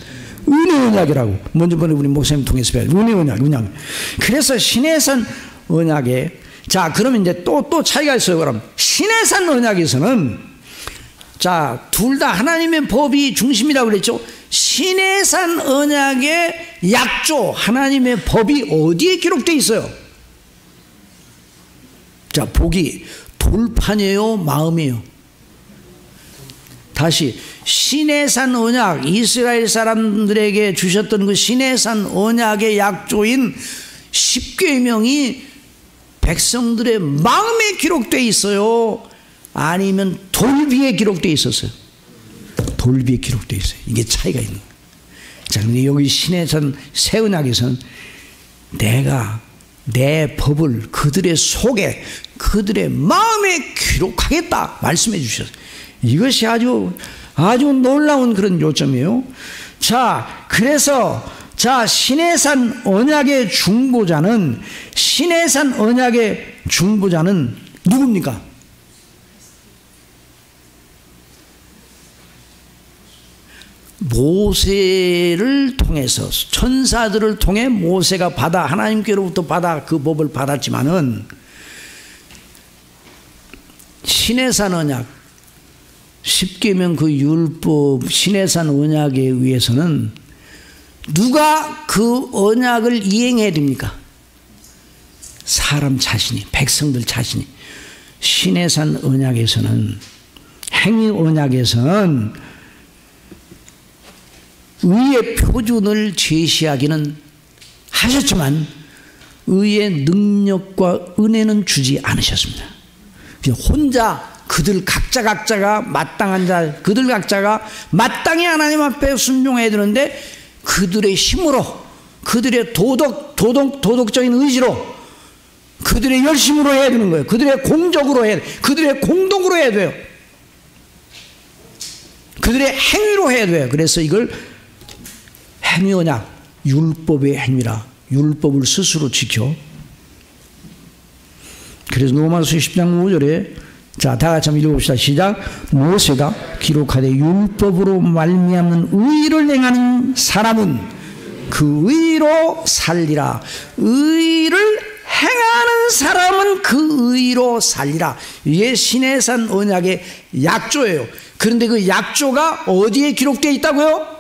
은혜 언약이라고. 먼저 번에 우리 목사님 통해서 배워요. 은혜 언약. 그래서 신해산 언약에, 자, 그러면 이제 또 차이가 있어요. 그럼 신해산 언약에서는, 자, 둘 다 하나님의 법이 중심이라고 그랬죠. 신해산 언약의 약조, 하나님의 법이 어디에 기록되어 있어요? 자, 복이 돌판이에요, 마음이에요? 다시, 신해산 언약, 이스라엘 사람들에게 주셨던 그 신해산 언약의 약조인 십계명이 백성들의 마음에 기록되어 있어요? 아니면 돌비에 기록되어 있었어요? 돌비에 기록되어 있어요. 이게 차이가 있는 거예요. 자, 근데 여기 신해산 새 언약에서는 내가 내 법을 그들의 속에, 그들의 마음에 기록하겠다 말씀해 주셨어요. 이것이 아주 놀라운 그런 요점이에요. 자, 그래서 자, 시내산 언약의 중보자는 누굽니까? 모세를 통해서, 천사들을 통해 모세가 하나님께로부터 그 법을 받았지만은, 시내산 언약, 십계명 그 율법, 시내산 언약에 의해서는 누가 그 언약을 이행해야 됩니까? 사람 자신이, 백성들 자신이. 시내산 언약에서는, 행위 언약에서는 의의 표준을 제시하기는 하셨지만 의의 능력과 은혜는 주지 않으셨습니다. 혼자 그들 각자가 마땅한 자, 그들 각자가 마땅히 하나님 앞에 순종해야 되는데 그들의 힘으로, 그들의 도덕적인 의지로, 그들의 열심으로 해야 되는 거예요. 그들의 공적으로 해야 돼. 그들의 공덕으로 해야 돼요. 그들의 행위로 해야 돼요. 그래서 이걸 행위 언약, 율법의 행위라. 율법을 스스로 지켜. 그래서 로마서 10장 5절에 자, 다 같이 한번 읽어봅시다. 시작. 모세가 기록하되 율법으로 말미암는 의를 행하는 사람은 그 의로 살리라. 의를 행하는 사람은 그 의로 살리라. 이게 시내산 언약의 약조예요. 그런데 그 약조가 어디에 기록되어 있다고요?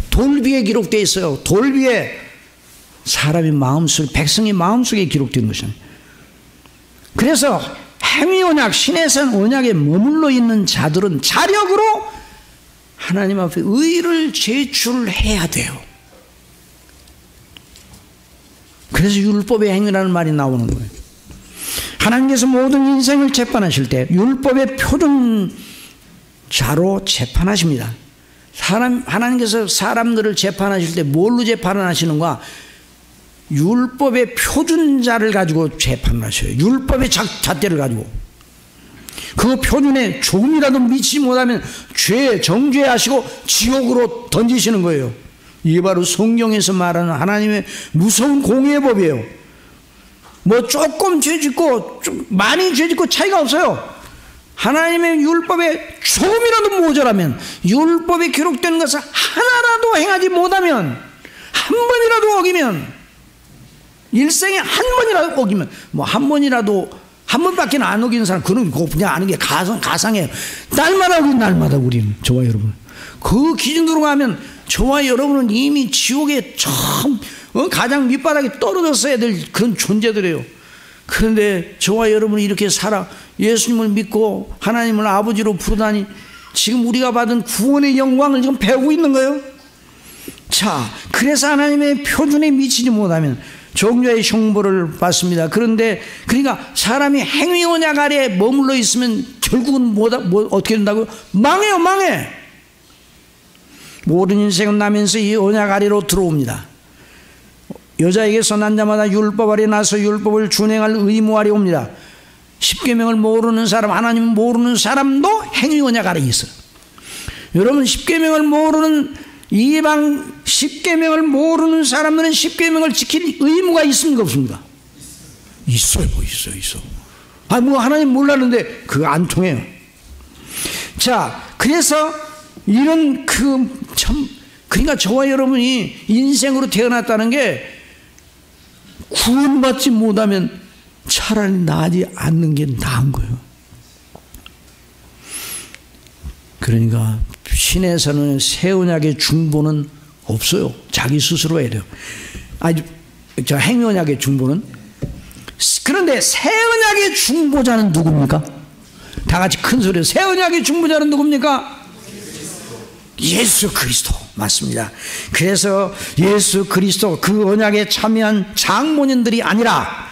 돌비에 기록되어 있어요. 돌비에 사람의 마음속, 백성의 마음속에 기록된 것입니다. 그래서 행위 언약, 시내산 언약에 머물러 있는 자들은 자력으로 하나님 앞에 의를 제출해야 돼요. 그래서 율법의 행위라는 말이 나오는 거예요. 하나님께서 모든 인생을 재판하실 때 율법의 표준자로 재판하십니다. 하나님께서 사람들을 재판하실 때 뭘로 재판을 하시는가? 율법의 표준자를 가지고 재판을 하셔요. 율법의 잣대를 가지고. 그 표준에 조금이라도 미치지 못하면 정죄하시고 지옥으로 던지시는 거예요. 이게 바로 성경에서 말하는 하나님의 무서운 공의의 법이에요. 뭐 조금 죄짓고 많이 죄짓고 차이가 없어요. 하나님의 율법에 조금이라도 모자라면, 율법에 기록되는 것을 하나라도 행하지 못하면, 한 번이라도 어기면, 일생에 한 번이라도 어기면, 뭐 한 번이라도, 한 번밖에 안 어기는 사람, 그건 그냥 아는 게 가상해요. 날마다 우리는, 저와 여러분. 그 기준으로 가면 저와 여러분은 이미 지옥에 가장 밑바닥에 떨어졌어야 될 그런 존재들이에요. 그런데 저와 여러분이 이렇게 살아 예수님을 믿고 하나님을 아버지로 부르다니 지금 우리가 받은 구원의 영광을 지금 배우고 있는 거예요. 자, 그래서 하나님의 표준에 미치지 못하면 종자의 형벌을 받습니다. 그런데 그러니까 사람이 행위 언약 아래에 머물러 있으면 결국은 어떻게 된다고요? 망해. 모든 인생은 나면서 이 언약 아래로 들어옵니다. 여자에게서 난 자마다 율법 아래 나서 율법을 준행할 의무 아래 옵니다. 십계명을 모르는 사람, 하나님 모르는 사람도 행위 언약 아래 있어요. 여러분, 십계명을 모르는 이방 십계명을 모르는 사람들은 십계명을 지킬 의무가 있습니까, 없습니까? 있어요. 하나님 몰랐는데 그거 안 통해요. 자, 그래서 이런 그러니까 저와 여러분이 인생으로 태어났다는 게 구원받지 못하면 차라리 나지 않는 게 나은 거예요. 그러니까 신에서는 새 언약의 중보는 없어요. 자기 스스로 해야 돼요. 행위 언약의 중보는. 그런데 새 언약의 중보자는 누굽니까? 다 같이 큰 소리로 새 언약의 중보자는 누굽니까? 예수 그리스도. 맞습니다. 그래서 예수 그리스도, 그 언약에 참여한 장모님들이 아니라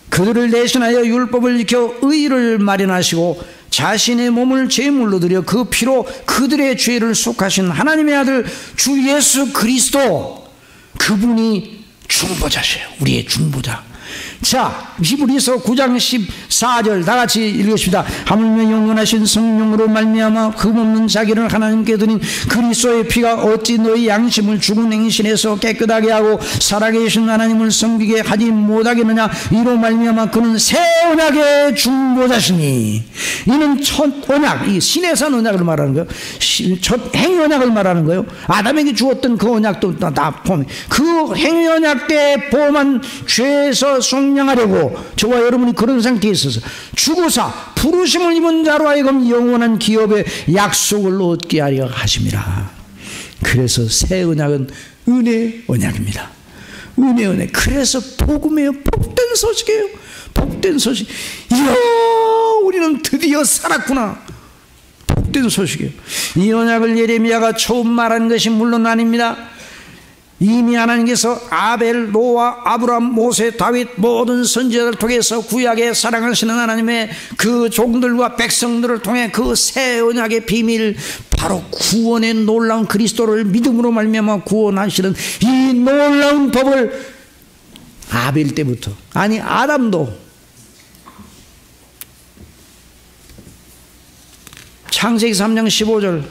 그들을 대신하여 율법을 지켜 의를 마련하시고 자신의 몸을 제물로 드려 그 피로 그들의 죄를 속하신 하나님의 아들 주 예수 그리스도, 그분이 중보자세요. 우리의 중보자. 자, 히브리서 9장 14절 다 같이 읽으십시다. 하물며 영원하신 성령으로 말미암아 흠없는 자기를 하나님께 드린 그리스도의 피가 어찌 너희 양심을 죽은 행실에서 깨끗하게 하고 살아계신 하나님을 섬기게 하지 못하겠느냐. 이로 말미암아 그는 새 언약의 중보자시니. 이는 첫 언약, 이 신의 산 언약을 말하는 거예요. 첫 행위 언약을 말하는 거예요. 아담에게 주었던 그 언약도 다 포함해. 그 행위 언약 때 보험한 죄에서 속량하려고 저와 여러분이 그런 상태에 있어서 죽으사 부르심을 입은 자로 하여금 영원한 기업의 약속을 얻게 하려 하심이라. 그래서 새 언약은 은혜 언약입니다. 은혜 언약. 그래서 복음이에요. 복된 소식이에요. 복된 소식. 이야, 우리는 드디어 살았구나. 복된 소식이에요. 이 언약을 예레미야가 처음 말한 것이 물론 아닙니다. 이미 하나님께서 아벨, 노아, 아브람, 모세, 다윗 모든 선지자들 통해서 구약에 사랑하시는 하나님의 그 종들과 백성들을 통해 그 새 언약의 비밀, 바로 구원의 놀라운 그리스도를 믿음으로 말미암아 구원하시는 이 놀라운 법을 아벨 때부터, 아니 아담도, 창세기 3장 15절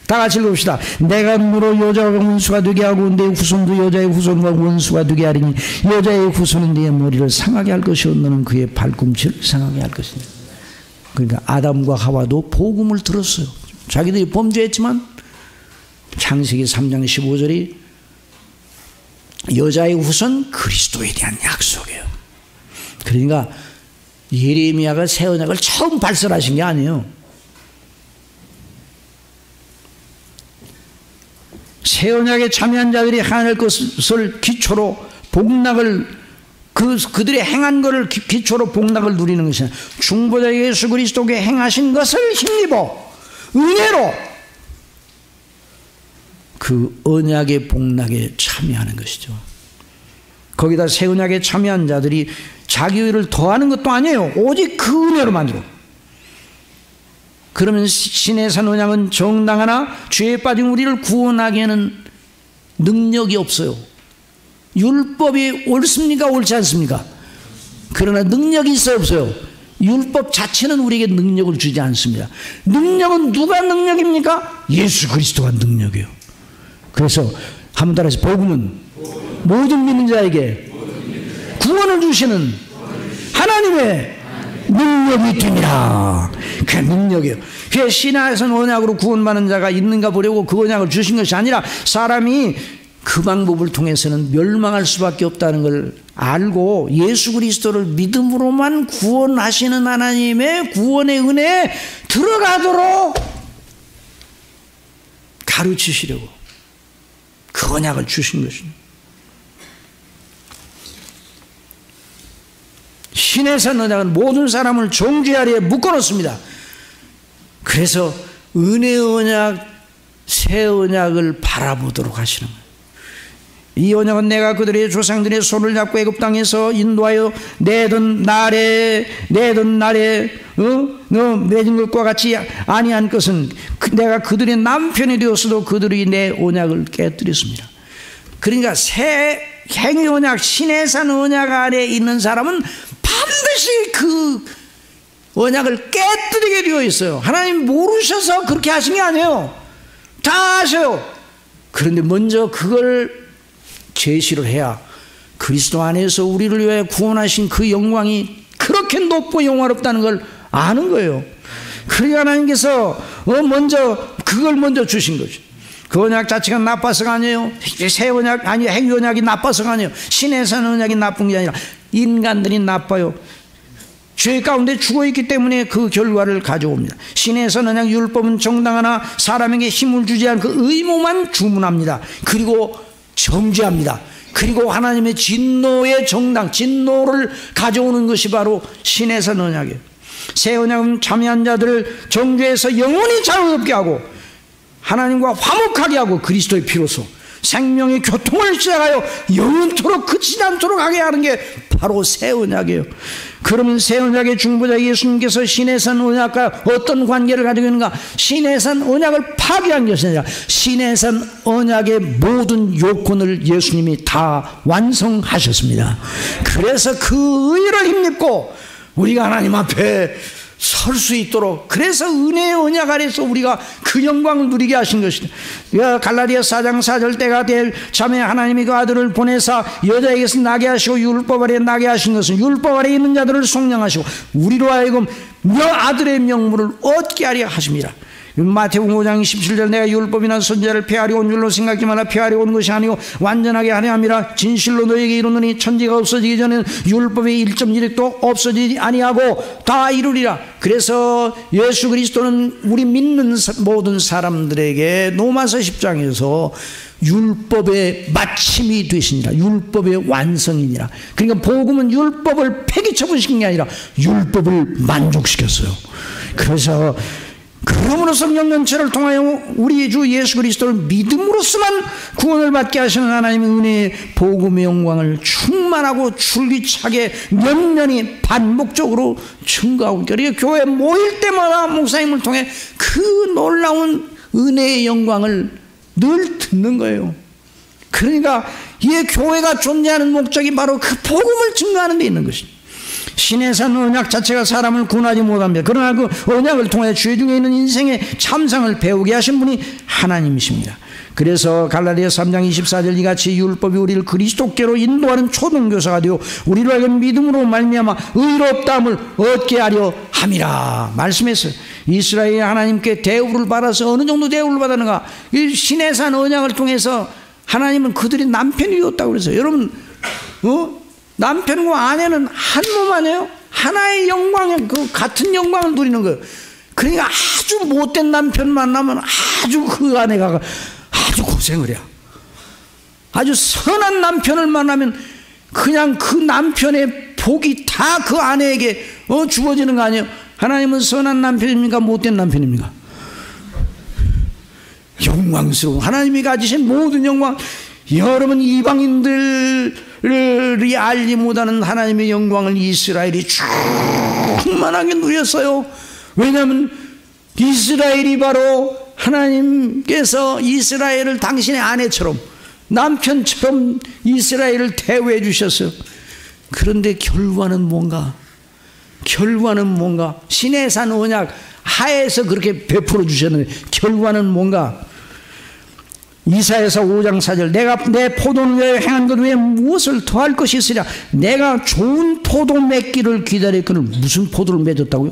다 같이 읽읍시다. 내가 너로 여자가 원수가 되게 하고 내 후손도 여자의 후손과 원수가 되게 하리니 여자의 후손은 네 머리를 상하게 할 것이요 너는 그의 발꿈치를 상하게 할 것이니. 그러니까 아담과 하와도 복음을 들었어요. 자기들이 범죄했지만 창세기 3장 15절이 여자의 후손 그리스도에 대한 약속이에요. 그러니까 예레미야가 새 언약을 처음 발설하신 게 아니에요. 새 언약에 참여한 자들이 행할 것을 기초로 복락을 그들의 행한 것을 기초로 복락을 누리는 것이냐. 중보자 예수 그리스도께 행하신 것을 힘입어 은혜로 그 언약의 복락에 참여하는 것이죠. 거기다 새 언약에 참여한 자들이 자기 의를 더하는 것도 아니에요. 오직 그 은혜로만 들어. 그러면 신의 산 언약은 정당하나 죄에 빠진 우리를 구원하기에는 능력이 없어요. 율법이 옳습니까? 옳지 않습니까? 그러나 능력이 있어요? 없어요? 율법 자체는 우리에게 능력을 주지 않습니다. 능력은 누가 능력입니까? 예수 그리스도가 능력이에요. 그래서 한번 따라서 복음은 모든 믿는 자에게 구원을 주시는 하나님의 능력이 됩니다. 그 능력이에요. 그 신하에서는 언약으로 구원받는 자가 있는가 보려고 그 언약을 주신 것이 아니라 사람이 그 방법을 통해서는 멸망할 수밖에 없다는 걸 알고 예수 그리스도를 믿음으로만 구원하시는 하나님의 구원의 은혜에 들어가도록 가르치시려고 그 언약을 주신 것입니다. 신의 산 언약은 모든 사람을 정죄 아래에 묶어놓습니다. 그래서 은혜 언약, 새 언약을 바라보도록 하시는 거예요. 이 언약은 내가 그들의 조상들의 손을 잡고 애굽 땅에서 인도하여 내던 날에 너 맺은 것과 같이 아니한 것은 내가 그들의 남편이 되었어도 그들이 내 언약을 깨뜨렸습니다. 그러니까 새 행위 언약, 신의 산 언약 안에 있는 사람은 반드시 그 언약을 깨뜨리게 되어 있어요. 하나님 모르셔서 그렇게 하신 게 아니에요. 다 아셔요. 그런데 먼저 그걸 제시를 해야 그리스도 안에서 우리를 위해 구원하신 그 영광이 그렇게 높고 영화롭다는 걸 아는 거예요. 그러니까 하나님께서 먼저 그걸 먼저 주신 거죠. 그 언약 자체가 나빠서가 아니에요. 새 언약, 아니 행위 언약이 나빠서가 아니에요. 신의 산 언약이 나쁜 게 아니라 인간들이 나빠요. 죄 가운데 죽어있기 때문에 그 결과를 가져옵니다. 신의 산 언약 율법은 정당하나 사람에게 힘을 주지 않고 그 의무만 주문합니다. 그리고 정죄합니다. 그리고 하나님의 진노의 정당, 진노를 가져오는 것이 바로 신의 산 언약이에요. 새 언약은 참여한 자들을 정죄해서 영원히 자유롭게 하고 하나님과 화목하게 하고 그리스도의 피로서 생명의 교통을 시작하여 영원토록 그치지 않도록 하게 하는 게 바로 새 언약이에요. 그러면 새 언약의 중보자 예수님께서 시내산 언약과 어떤 관계를 가지고 있는가? 시내산 언약을 파괴한 것이 아니라 시내산 언약의 모든 요건을 예수님이 다 완성하셨습니다. 그래서 그 의를 힘입고 우리가 하나님 앞에 설 수 있도록, 그래서 은혜의 언약 아래서 우리가 그 영광을 누리게 하신 것이다. 갈라디아 4장 4절 때가 될 참에 하나님이 그 아들을 보내사 여자에게서 나게 하시고 율법 아래 나게 하신 것은 율법 아래 있는 자들을 속량하시고 우리로 하여금 아들의 명분을 얻게 하려 하십니다. 마태복음 5장 17절 내가 율법이나 선지자를 폐하려 온 줄로 생각지 말라. 폐하려 온 것이 아니고 완전하게 하려 함이라. 진실로 너에게 이르노니 천지가 없어지기 전에는 율법의 1.1획도 없어지지 아니하고 다 이루리라. 그래서 예수 그리스도는 우리 믿는 모든 사람들에게 로마서 10장에서 율법의 마침이 되시니라. 율법의 완성이니라. 그러니까 복음은 율법을 폐기처분시킨 게 아니라 율법을 만족시켰어요. 그래서 그러므로 성령 연체를 통하여 우리 주 예수 그리스도를 믿음으로서만 구원을 받게 하시는 하나님의 은혜의 복음의 영광을 충만하고 줄기차게 년년이 반복적으로 증거하고 있다. 그러니까 교회 모일 때마다 목사님을 통해 그 놀라운 은혜의 영광을 늘 듣는 거예요. 그러니까 이 교회가 존재하는 목적이 바로 그 복음을 증거하는 데 있는 것입니다. 시내산 언약 자체가 사람을 구원하지 못합니다. 그러나 그 언약을 통해 죄 중에 있는 인생의 참상을 배우게 하신 분이 하나님이십니다. 그래서 갈라디아 3장 24절 이같이 율법이 우리를 그리스도께로 인도하는 초등교사가 되어 우리로 하여금 믿음으로 말미암아 의롭다함을 얻게 하려 함이라 말씀했어요. 이스라엘이 하나님께 대우를 받아서 어느 정도 대우를 받았는가? 이 시내산 언약을 통해서 하나님은 그들이 남편이 되었다고 그랬어요. 여러분 남편과 아내는 한 몸 아니에요? 하나의 영광에 그 같은 영광을 누리는 거예요. 그러니까 아주 못된 남편 만나면 아주 그 아내가 아주 고생을 해요. 아주 선한 남편을 만나면 그냥 그 남편의 복이 다 그 아내에게 주어지는 거 아니에요? 하나님은 선한 남편입니까? 못된 남편입니까? 영광스러운 하나님이 가지신 모든 영광, 여러분 이방인들이 알지 못하는 하나님의 영광을 이스라엘이 충만하게 누렸어요. 왜냐하면 이스라엘이 바로 하나님께서 이스라엘을 당신의 아내처럼 남편처럼 이스라엘을 대우해 주셨어요. 그런데 결과는 뭔가? 결과는 뭔가? 시내산 언약 하에서 그렇게 베풀어 주셨는데 결과는 뭔가? 이사야서 5장 4절 내가 내 포도를 위하여 행한 것 외에 무엇을 더할 것이 있으랴. 내가 좋은 포도 맺기를 기다렸거늘. 무슨 포도를 맺었다고요?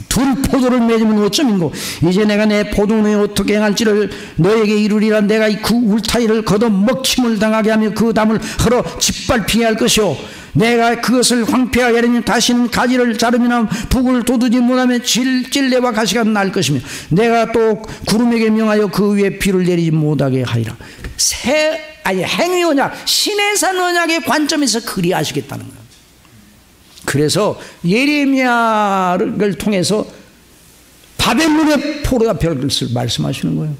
들포도를 맺으면 어쩌민고. 이제 내가 내 포도원에 어떻게 행할지를 너에게 이루리라. 내가 그 울타리를 걷어 먹힘을 당하게 하며 그 담을 헐어 짓밟히게 할 것이요 내가 그것을 황폐하게 하려니 다시는 가지를 자르미나 북을 돋우지 못하며 찔레와 가시가 날 것이며 내가 또 구름에게 명하여 그 위에 비를 내리지 못하게 하리라. 행위 언약, 시내산 언약의 관점에서 그리하시겠다는 거예요. 그래서 예레미야를 통해서 바벨론의 포로가 별 것을 말씀하시는 거예요.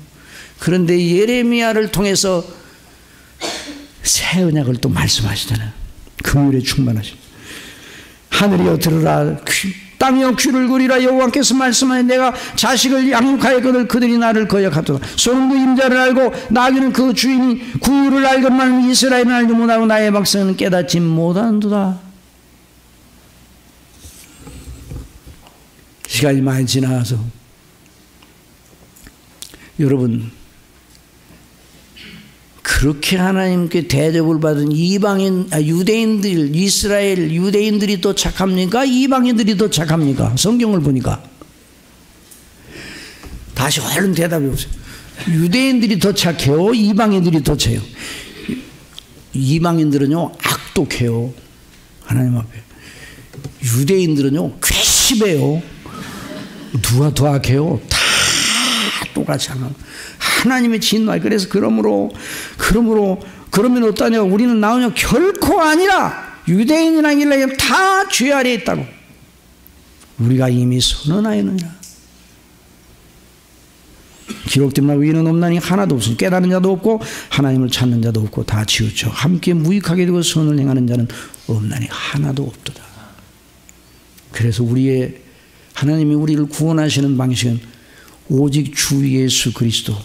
그런데 예레미야를 통해서 새 언약을 또 말씀하시잖아요. 긍휼에 충만하신 하늘이여 들으라, 땅이여 귀를 굴이라. 여호와께서 말씀하여 내가 자식을 양육하였거늘 그들이 나를 거역하도다. 소는 그 임자를 알고 나귀는 그 주인이 구유를 알건만 이스라엘은 알지 못하고 나의 백성은 깨닫지 못한도다. 시간이 많이 지나서 여러분, 그렇게 하나님께 대접을 받은 유대인들, 이스라엘 유대인들이 더 착합니까? 이방인들이 더 착합니까? 성경을 보니까 다시 얼른 대답해 보세요. 유대인들이 더 착해요? 이방인들이 더 착해요? 이방인들은요 악독해요. 하나님 앞에. 유대인들은요 괘씸해요. 누가 더 악해요? 다 똑같이 하나. 하나님의 진노. 그래서 그러면 어떠냐? 우리는 나오냐? 결코 아니라. 유대인이나 이라면 다 죄 아래에 있다고. 우리가 이미 선언하였느니라. 기록된 바 위는 없나니 하나도 없으니 깨닫는 자도 없고 하나님을 찾는 자도 없고 다 치우쳐 함께 무익하게 되고 선을 행하는 자는 없나니 하나도 없도다. 그래서 하나님이 우리를 구원하시는 방식은 오직 주 예수 그리스도.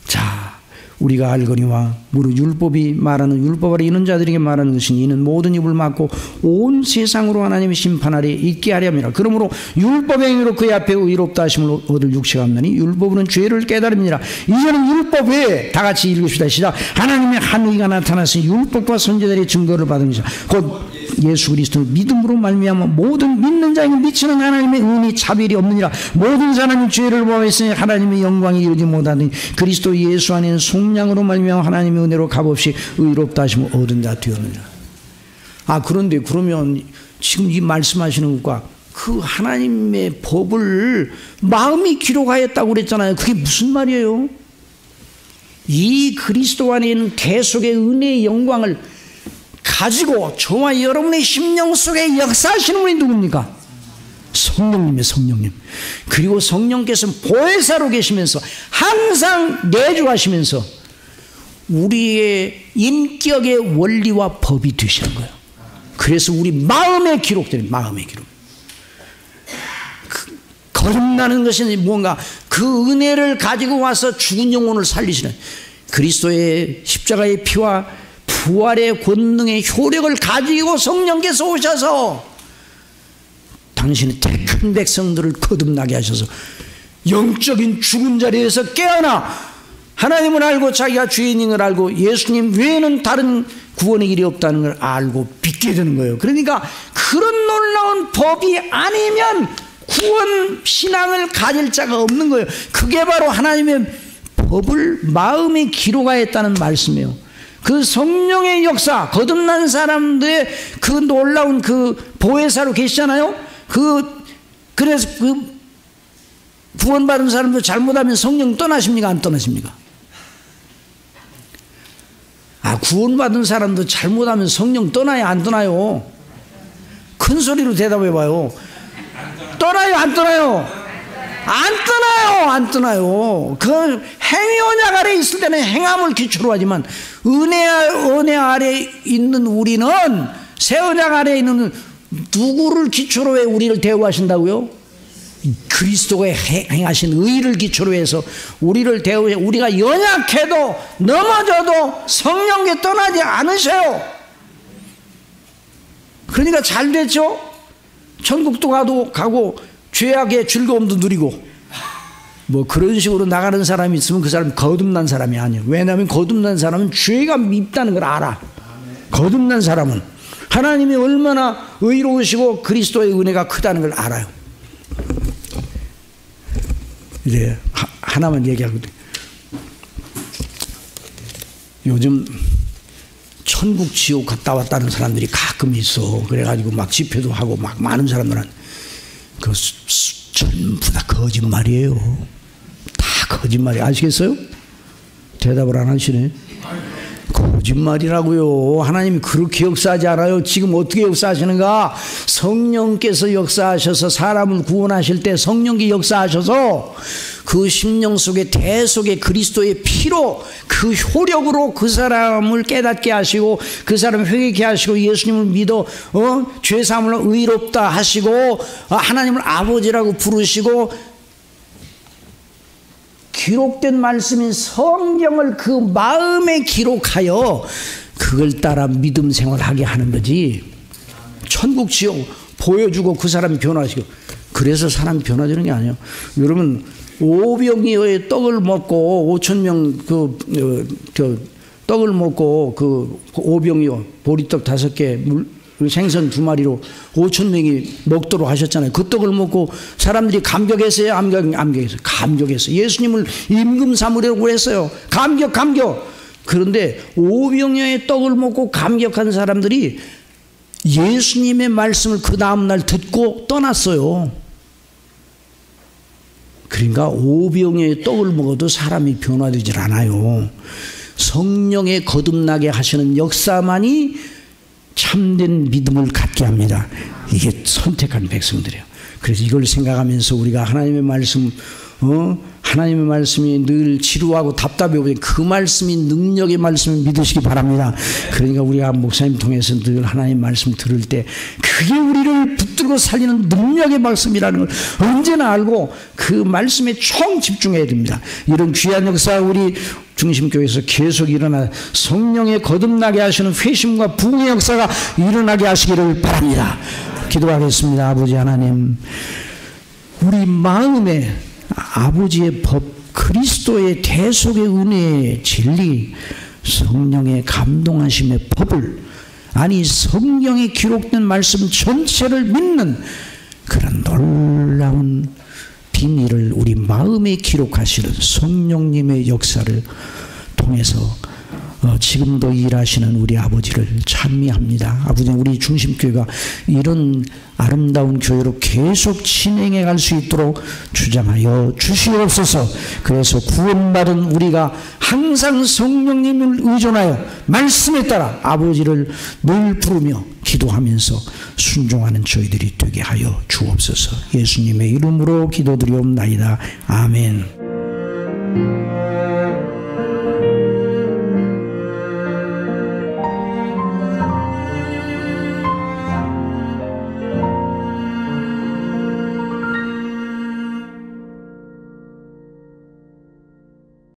자, 우리가 알거니와 무릇 율법이 말하는 율법 아래 있는 자들에게 말하는 것이니 이는 모든 입을 막고 온 세상으로 하나님의 심판 아래 있게 하렵니다. 그러므로 율법의 행위로 그의 앞에 의롭다 하심을 얻을 육체가 없나니 율법은 죄를 깨달음이니라. 이제는 율법 외에 다 같이 읽읍시다. 시작. 하나님의 한 의가 나타났으니 율법과 선지자들의 증거를 받은 것이라. 곧 예수 그리스도를 믿음으로 말미암아 모든 믿는 자에게 미치는 하나님의 은이 차별이 없느니라. 모든 사람이 죄를 범했으니 하나님의 영광이 이르지 못하니 그리스도 예수 안에는 속량으로 말미암아 하나님의 은혜로 값없이 의롭다 하심을 얻은 자 되었느니라. 그런데 그러면 지금 이 말씀하시는 것과 그 하나님의 법을 마음이 기록하였다고 그랬잖아요. 그게 무슨 말이에요? 이 그리스도 안에 있는 대속의 은혜의 영광을 가지고 저와 여러분의 심령 속에 역사하시는 분이 누굽니까? 성령님의 성령님. 그리고 성령께서는 보혜사로 계시면서 항상 내주하시면서 우리의 인격의 원리와 법이 되시는 거예요. 그래서 우리 마음에 기록되는 마음의 기록. 거듭나는 것은 뭔가 그 은혜를 가지고 와서 죽은 영혼을 살리시는 그리스도의 십자가의 피와 부활의 권능의 효력을 가지고 성령께서 오셔서 당신의 택한 백성들을 거듭나게 하셔서 영적인 죽은 자리에서 깨어나 하나님을 알고 자기가 죄인인 걸 알고 예수님 외에는 다른 구원의 길이 없다는 걸 알고 믿게 되는 거예요. 그러니까 그런 놀라운 법이 아니면 구원 신앙을 가질 자가 없는 거예요. 그게 바로 하나님의 법을 마음에 기록하였다는 말씀이에요. 그 성령의 역사, 거듭난 사람들의 그 놀라운 그 보혜사로 계시잖아요. 그래서 그 구원받은 사람도 잘못하면 성령 떠나십니까? 안 떠나십니까? 구원받은 사람도 잘못하면 성령 떠나요? 안 떠나요? 큰 소리로 대답해 봐요. 떠나요? 안 떠나요? 안 떠나요. 안 떠나요. 그 행위 언약 아래 있을 때는 행함을 기초로 하지만 은혜 아래 있는 우리는 새 언약 아래 있는 누구를 기초로 해 우리를 대우하신다고요? 그리스도가 행하신 의를 기초로 해서 우리를 대우해. 우리가 연약해도 넘어져도 성령께 떠나지 않으셔요. 그러니까 잘 됐죠? 천국도 가고 죄악의 즐거움도 누리고 뭐 그런 식으로 나가는 사람이 있으면 그 사람은 거듭난 사람이 아니에요. 왜냐하면 거듭난 사람은 죄가 밉다는 걸 알아. 거듭난 사람은 하나님이 얼마나 의로우시고 그리스도의 은혜가 크다는 걸 알아요. 이제 하나만 얘기하거든요. 요즘 천국 지옥 갔다 왔다는 사람들이 가끔 있어. 그래가지고 막 집회도 하고 막 많은 사람들은 그 전부 다 거짓말이에요. 다 거짓말이. 아시겠어요? 대답을 안 하시네. 거짓말이라고요. 하나님이 그렇게 역사하지 않아요. 지금 어떻게 역사하시는가? 성령께서 역사하셔서 사람을 구원하실 때 성령께 역사하셔서 그 심령 속에 대속의 그리스도의 피로 그 효력으로 그 사람을 깨닫게 하시고 그 사람을 회개케 하시고 예수님을 믿어 죄사함을 의롭다 하시고 하나님을 아버지라고 부르시고 기록된 말씀인 성경을 그 마음에 기록하여 그걸 따라 믿음 생활하게 하는 거지. 천국 지옥 보여주고 그 사람이 변화시키고 그래서 사람이 변화되는 게 아니에요. 여러분 오병이어의 떡을 먹고 5,000명 떡을 먹고 그 오병이어 보리떡 5개 생선 2마리로 5,000명이 먹도록 하셨잖아요. 그 떡을 먹고 사람들이 감격했어요? 감격했어요. 감격했어요. 예수님을 임금 삼으려고 했어요. 감격. 그런데 오병이어의 떡을 먹고 감격한 사람들이 예수님의 말씀을 그 다음날 듣고 떠났어요. 그러니까 오병이어의 떡을 먹어도 사람이 변화되질 않아요. 성령에 거듭나게 하시는 역사만이 참된 믿음을 갖게 합니다. 이게 선택한 백성들이에요. 그래서 이걸 생각하면서 우리가 하나님의 말씀 하나님의 말씀이 늘 지루하고 답답해 보이는 그 말씀이 능력의 말씀을 믿으시기 바랍니다. 그러니까 우리가 목사님 통해서 늘 하나님 말씀 들을 때 그게 우리를 붙들고 살리는 능력의 말씀이라는 걸 언제나 알고 그 말씀에 총 집중해야 됩니다. 이런 귀한 역사 우리 중심교회에서 계속 일어나 성령의 거듭나게 하시는 회심과 부흥의 역사가 일어나게 하시기를 바랍니다. 기도하겠습니다. 아버지 하나님, 우리 마음에 아버지의 법, 그리스도의 대속의 은혜의 진리, 성령의 감동하심의 법을, 아니 성경에 기록된 말씀 전체를 믿는 그런 놀라운 비밀을 우리 마음에 기록하시는 성령님의 역사를 통해서 지금도 일하시는 우리 아버지를 찬미합니다. 아버지, 우리 중심교회가 이런 아름다운 교회로 계속 진행해 갈 수 있도록 주장하여 주시옵소서. 그래서 구원받은 우리가 항상 성령님을 의존하여 말씀에 따라 아버지를 늘 부르며 기도하면서 순종하는 저희들이 되게 하여 주옵소서. 예수님의 이름으로 기도드리옵나이다. 아멘.